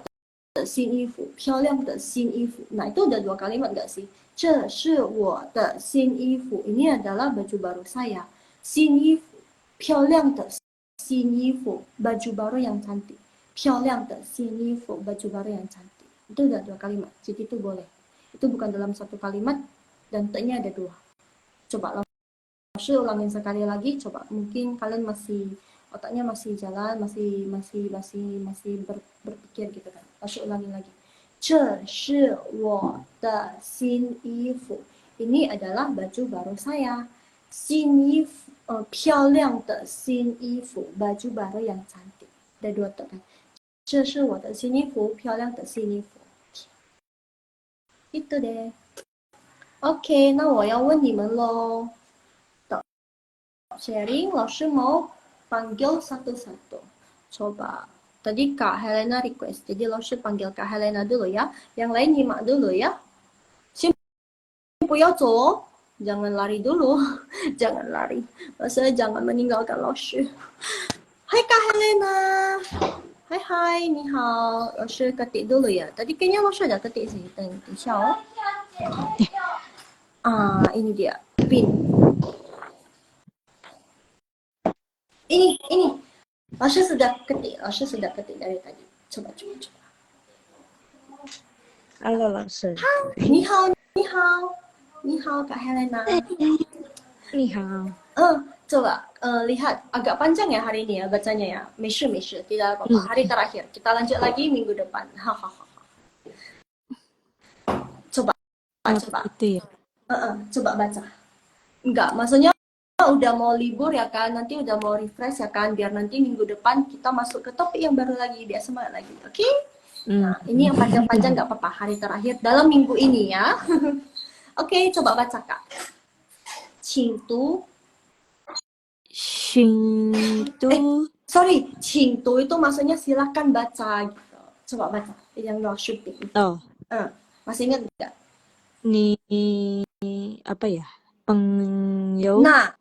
的新衣服。漂亮的新衣服。Nah, itu udah dua kalimat nggak sih? 这是我的新衣服。Ini adalah baju baru saya. 新衣服。漂亮的新衣服。Baju baru yang cantik. 漂亮的新衣服。Baju baru yang cantik. Itu udah dua kalimat. Jadi itu boleh. Itu bukan dalam satu kalimat dan te-nya ada dua. Coba langsung ulangin sekali lagi. Coba mungkin kalian otaknya masih jalan, masih berpikir gitu kan. Langsung ulangin lagi. 这是我的新衣服。Ini adalah baju baru saya. 新衣服，漂亮的新衣服， baju baru yang cantik. Ada dua te kan. 这是我的新衣服，漂亮的新衣服。Itu deh. Oke, nah 我要问你们咯。Sharing, 老师 mau panggil satu-satu. Coba. Tadi Kak Helena request, jadi 老师 panggil Kak Helena dulu ya. Yang lain nyimak dulu ya. 先不要走哦， jangan lari dulu. Jangan lari. Maksudnya jangan meninggalkan 老师。Hai Kak Helena. Hai, 你好。老师 ketik dulu ya. Tadi kayaknya 老师ada ketik sih. 等一下哦。ini dia. Pin. Ini. 老师 sudah ketik dari tadi. Coba.
Halo 老师。
你好，Kak Helena.
你好。
Coba lihat agak panjang ya hari ini ya bacanya ya. 没事 tidak apa-apa. Hari terakhir. Kita lanjut lagi minggu depan. Coba.
Itu ya.
Coba baca. Enggak, maksudnya udah mau libur ya kan, nanti udah mau refresh ya kan, biar nanti minggu depan kita masuk ke topik yang baru lagi, biar semangat lagi, oke? Nah, ini yang panjang-panjang nggak apa-apa, hari terakhir dalam minggu ini ya. Oke, coba baca Kak. Cintu. Sorry, cintu itu maksudnya silakan baca gitu. Coba baca, yang lo syuting. Masih ingat nggak?
Apa ya? Pengyou.
Nah.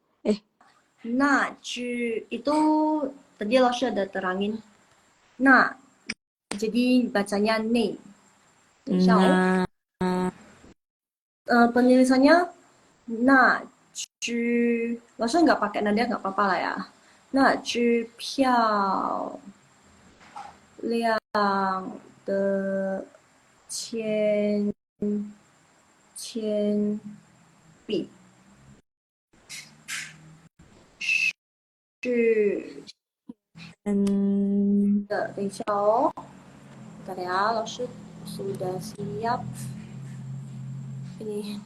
那只 itu tadi Lausha ada terangin. Nah, jadi bacanya ne.
Na
Penulisannya na只 Lausha nggak pakai nada nggak apa-apa lah ya. 那只漂亮的铅笔是
and
的，等一下哦，大家老师 sudah siap ini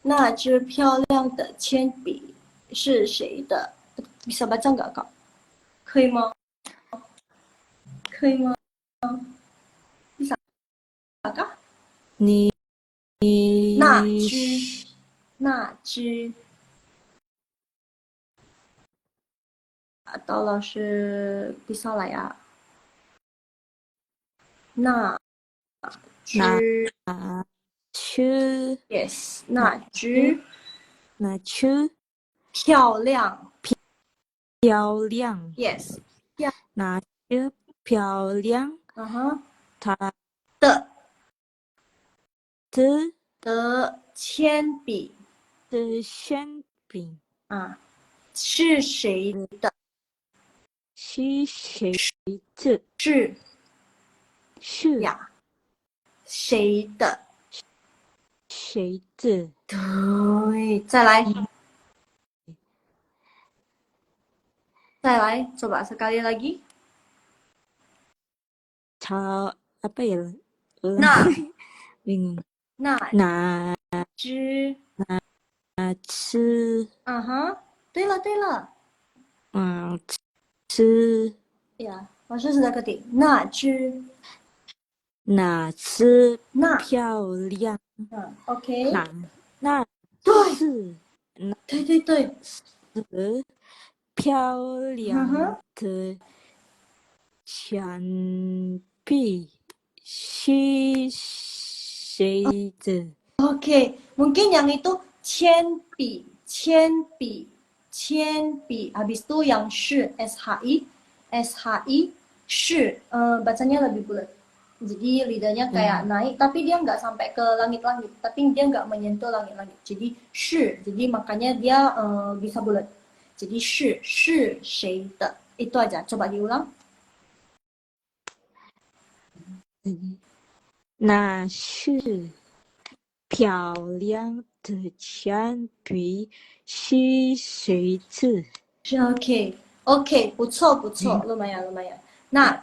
那支漂亮的铅笔是谁的？bisa baca nggak kak？可以吗？可以吗？bisa kak？
你
那支 atau 老师 bisa lah ya。那支
吃
yes，那支
那吃
漂亮
漂亮
yes，
那吃漂亮，
嗯哼
它
的
的
铅笔
的铅笔
啊是谁的？
是谁的？
是
是
呀，谁的？
谁的？
对，再来，再来，coba sekali lagi。
apa ya?
那
bingung.
那
那
只，
吃
嗯哼，对了对了，
吃
呀，老师sudah ketik，那只
哪只
那，
漂亮？
嗯，OK，
那
对
是
对对对，
是漂
嗯
亮
哼，
的铅笔是谁的？
Oke, mungkin yang itu 铅笔，铅笔，铅笔. Habis itu yang shi, shi, shi, bacanya lebih bulat. Jadi lidahnya kayak naik, tapi dia nggak sampai ke langit-langit, tapi dia nggak menyentuh langit-langit. Jadi shi, jadi makanya dia bisa bulat. Jadi shi, 谁的? Itu aja. Coba diulang.
那是漂亮的铅笔是谁的？
Oke, oke, 不错不错, lumayan lumayan. Nah,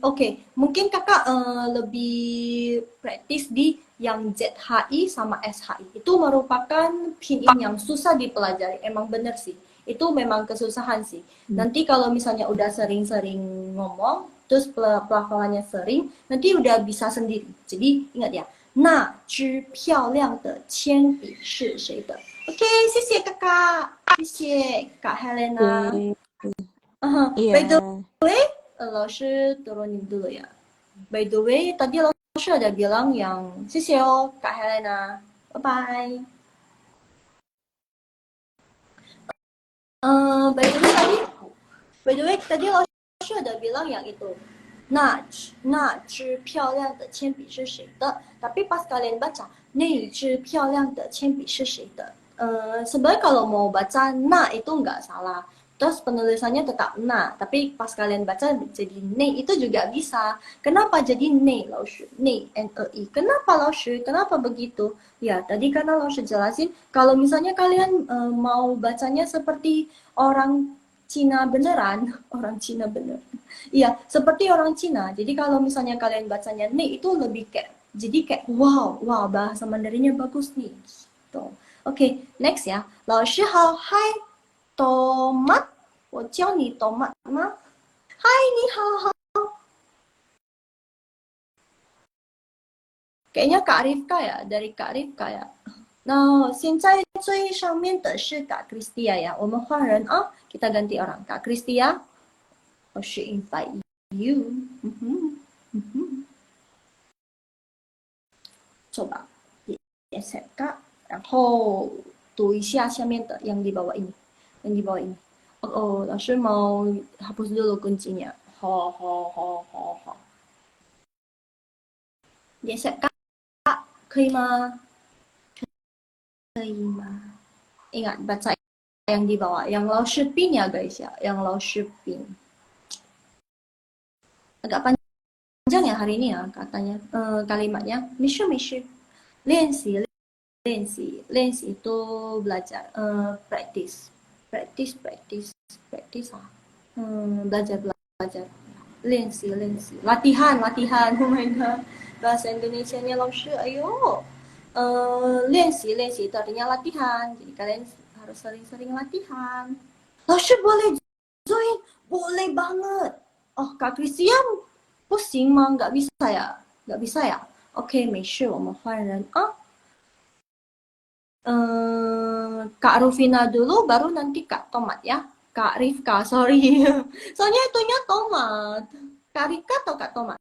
oke, mungkin kakak lebih praktis di yang ZHI sama SHI. Itu merupakan pinyin yang susah dipelajari. Emang bener sih. Itu memang kesusahan sih. Nanti kalau misalnya udah sering-sering ngomong, terus pelafalannya sering, nanti udah bisa sendiri. Jadi ingat ya. 那支漂亮的铅笔是谁的？ Oke, 谢谢kakak, 谢谢Kak Helena. By the
Iya.
way, 老师 turunin dulu ya. By the way, tadi 老师ada bilang yang 谢谢哦 Kak Helena. Bye bye. By the way tadi 老师ada bilang yang itu. 那支漂亮的铅笔是谁的? Tapi pas kalian baca 那支漂亮的铅笔是谁的? Sebenarnya kalau mau baca na itu nggak salah. Terus penulisannya tetap na, tapi pas kalian baca jadi ne itu juga bisa. Kenapa jadi ne, Laushu? Ne, N-E-I. Kenapa Laushu? Kenapa begitu? Ya, tadi karena Laushu jelasin, kalau misalnya kalian mau bacanya seperti orang Cina beneran, orang Cina bener. Iya, seperti orang Cina. Jadi kalau misalnya kalian bacanya ne itu lebih kayak, jadi kayak wow, bahasa Mandarinnya bagus nih. Gitu. Oke, next ya. 老师好，嗨，tomat，我教你 tomat 吗？嗨，你好。Kayaknya Kak Rifka ya, dari Kak Rifka ya. Nah, 现在最上面的是 Kak Kristia ya. 我们换人啊，kita ganti orang. Kak Kristia, 我是 invite you. 走吧，也 set Kak. 然后读一下下面的 yang di bawah ini. yang di bawah ini. Oh, 老师 mau hapus dulu kuncinya. Ho, ho, ho, ho, ho. 也是嘎，可以吗？可以吗？Ingat baca yang di bawah, yang 老师 pin ya guys ya, yang 老师 pin. Agak panjang ya hari ini ya katanya kalimatnya. Mishu mishu. Lensi, lensi, lensi itu belajar, practice, practice, practice, practice ah. Belajar, belajar. Lensi, lensi. Latihan, latihan. Oh my god. Bahasa Indonesianya 老师, ayo. Lensi, lensi itu artinya latihan. Jadi kalian harus sering-sering latihan. 老师 boleh join? Boleh banget. Oh, Kak Christian 不行吗？ nggak bisa ya? Nggak bisa ya? Oke, 没事，我们换人啊。Kak Rufina dulu, baru nanti Kak Tomat ya. Kak Rifka, sorry. Soalnya itunya Tomat. Kak Rifka atau Kak Tomat?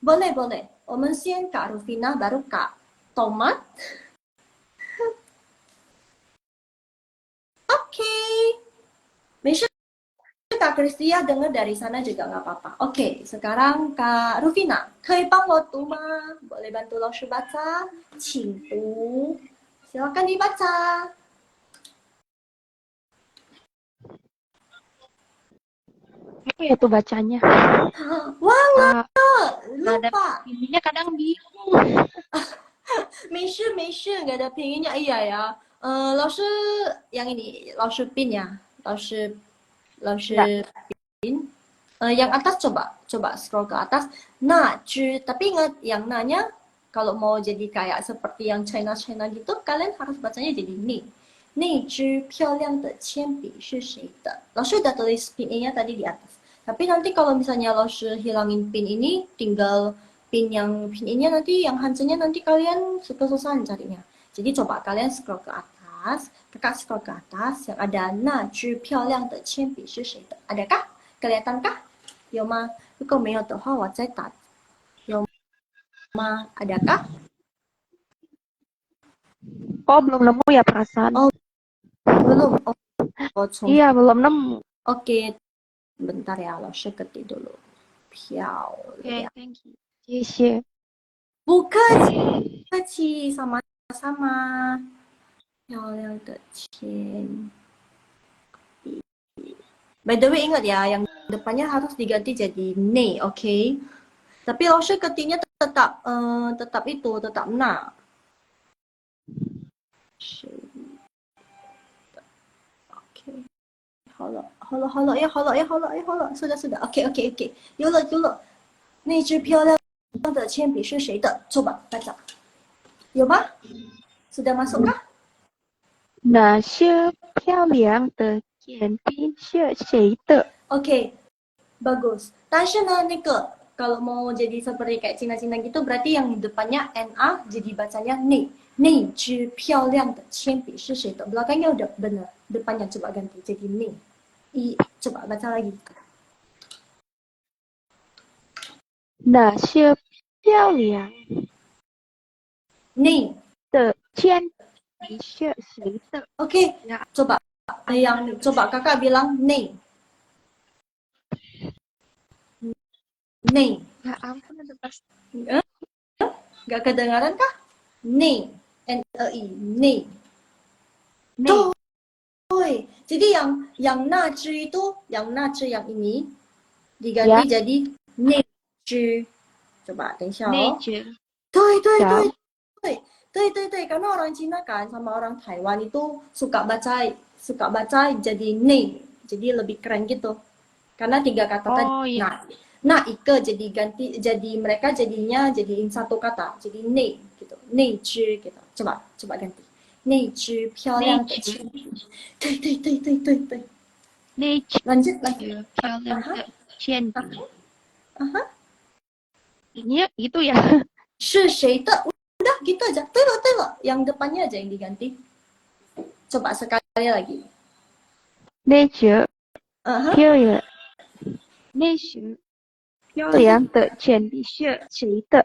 Boleh, boleh. 我们先 Kak Rufina, baru Kak Tomat. Oke. 没事 Kak Kristia dengar dari sana juga nggak apa-apa. Oke, sekarang Kak Rufina, 可以帮我读吗？ Boleh bantu 老师 baca? 请读. Silakan dibaca.
Apa ya tuh bacanya?
Wah,
Nada
lupa.
ininya kadang bingung.
没事没事, nggak ada pinginnya. Iya ya. 老师 yang ini, 老师 pin ya. 老师 pin. Yang atas coba scroll ke atas. Nah, tapi ingat yang nanya kalau mau jadi kayak seperti yang China gitu, kalian harus bacanya jadi ni. 那支漂亮的铅笔是谁的? 老师 udah tulis pin nya tadi di atas. Tapi nanti kalau misalnya 老师 hilangin pin ini, tinggal pin nya nanti, yang hansennya nanti kalian susah-susahan carinya. Jadi coba kalian scroll ke atas, kakak scroll ke atas, yang ada 那支漂亮的铅笔是谁的? Adakah? Kelihatankah? 有吗？如果没有的话，我再打。有吗？Adakah?
Oh, belum nemu ya perasaan.
Oh, belum. Oh,
Iya, belum nemu.
Oke, bentar ya, 老师 ketik dulu. 漂亮。
Thank you. 谢谢。
不客气，客气，sama-sama. 漂亮的铅笔。By the way, ingat ya, yang depannya harus diganti jadi ne, oke? Okay? Tapi 老师 ketiknya tetap tetap na. 是。好了，sudah. Oke. 有了。那支漂亮的铅笔是谁的？coba baca. 有吗？ Sudah masukkah?
那些漂亮的铅笔是谁的？
Oke, bagus. 但是呢，那个 kalau mau jadi seperti kayak Cina-Cina gitu, berarti yang depannya na jadi bacanya ni. 那支漂亮的铅笔是谁的? Belakangnya udah benar, depannya coba ganti jadi ni. Coba baca lagi.
那些漂亮
你
的铅笔是谁的？
Oke,
Ya.
coba kakak bilang ni. Ni.
Ya ampun, ada pas.
Gak kedengaran kah? Ni. N-E-I. Ni.
Nih.
Jadi yang na zhi itu, yang na zhi yang ini diganti jadi ni zhi. Coba, 等一下哦。对，karena orang Cina kan sama orang Taiwan itu suka baca jadi ni, jadi lebih keren gitu. Karena 3 kata tadi.
Iya.
Nah, ike jadi mereka jadinya jadiin 1 kata, jadi ni gitu. Ni zhi gitu. Coba ganti. 那支漂亮的铅笔，对，
那支
lanjut
漂亮的铅笔， ini itu ya.
是谁的? Udah gitu aja. 对了， yang depannya aja yang diganti. Coba sekali lagi.
那支漂亮，那支漂亮的铅笔是谁的？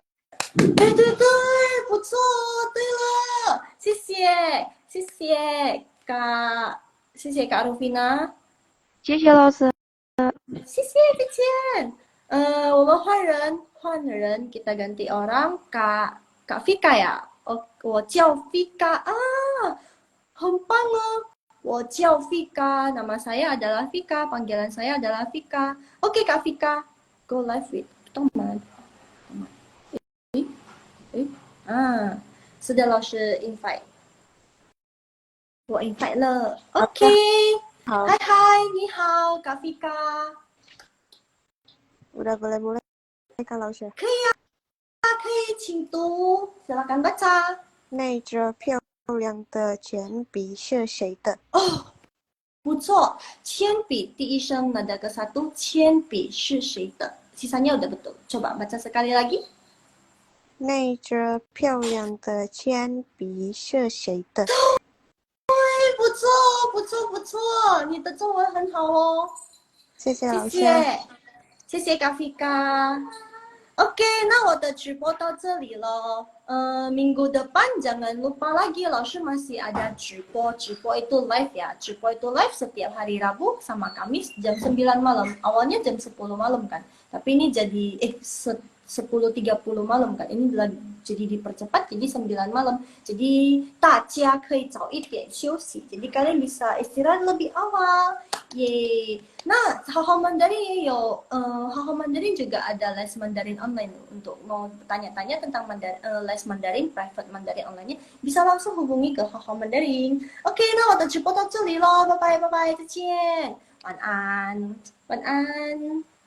对，不错，对了，谢谢Kak 谢谢 Kak Rufina，
谢谢老师。
谢谢再见。我们换人，kita ganti orang Kak Fika ya. Oh, 我叫 Fika 啊，很棒哦。我叫 Fika, nama saya adalah Fika, panggilan saya adalah Fika. Oke Kak Fika, go live with Thomas. 啊，是的，老师 invite，我 invite 了。OK，
好的，好，
嗨嗨，你好，Kak Fika。udah
boleh mulai kan老师？
可以啊，可以，请读，silakan baca。
那支漂亮的铅笔是谁的？
哦，不错，铅笔第一声nada ke satu，铅笔是谁的？Sisanya udah betul. Coba baca sekali lagi。
那支漂亮的铅笔是谁的？
哎，不错，不错，不错，你的中文很好哦。
谢谢老师。
谢谢，谢谢 Kafika。Oke, nah 我的直播到这里了。minggu depan jangan lupa lagi, 老师 masih ada 直播. 直播 itu live ya. 直播 itu live setiap hari Rabu sama Kamis jam 9 malam. Awalnya jam 10 malam kan. Tapi ini jadi 10:30 malam kan. Ini jadi dipercepat jadi 9 malam. Jadi 大家可以早一点休息. Jadi kalian bisa istirahat lebih awal. Yeay. Nah, Haho Mandarin Haho Mandarin juga ada les Mandarin online. Untuk mau bertanya-tanya tentang les Mandarin, private Mandarin online-nya, bisa langsung hubungi ke Haho Mandarin. Oke, 那我的直播到这里咯，拜拜拜拜，再见，晚安，晚安。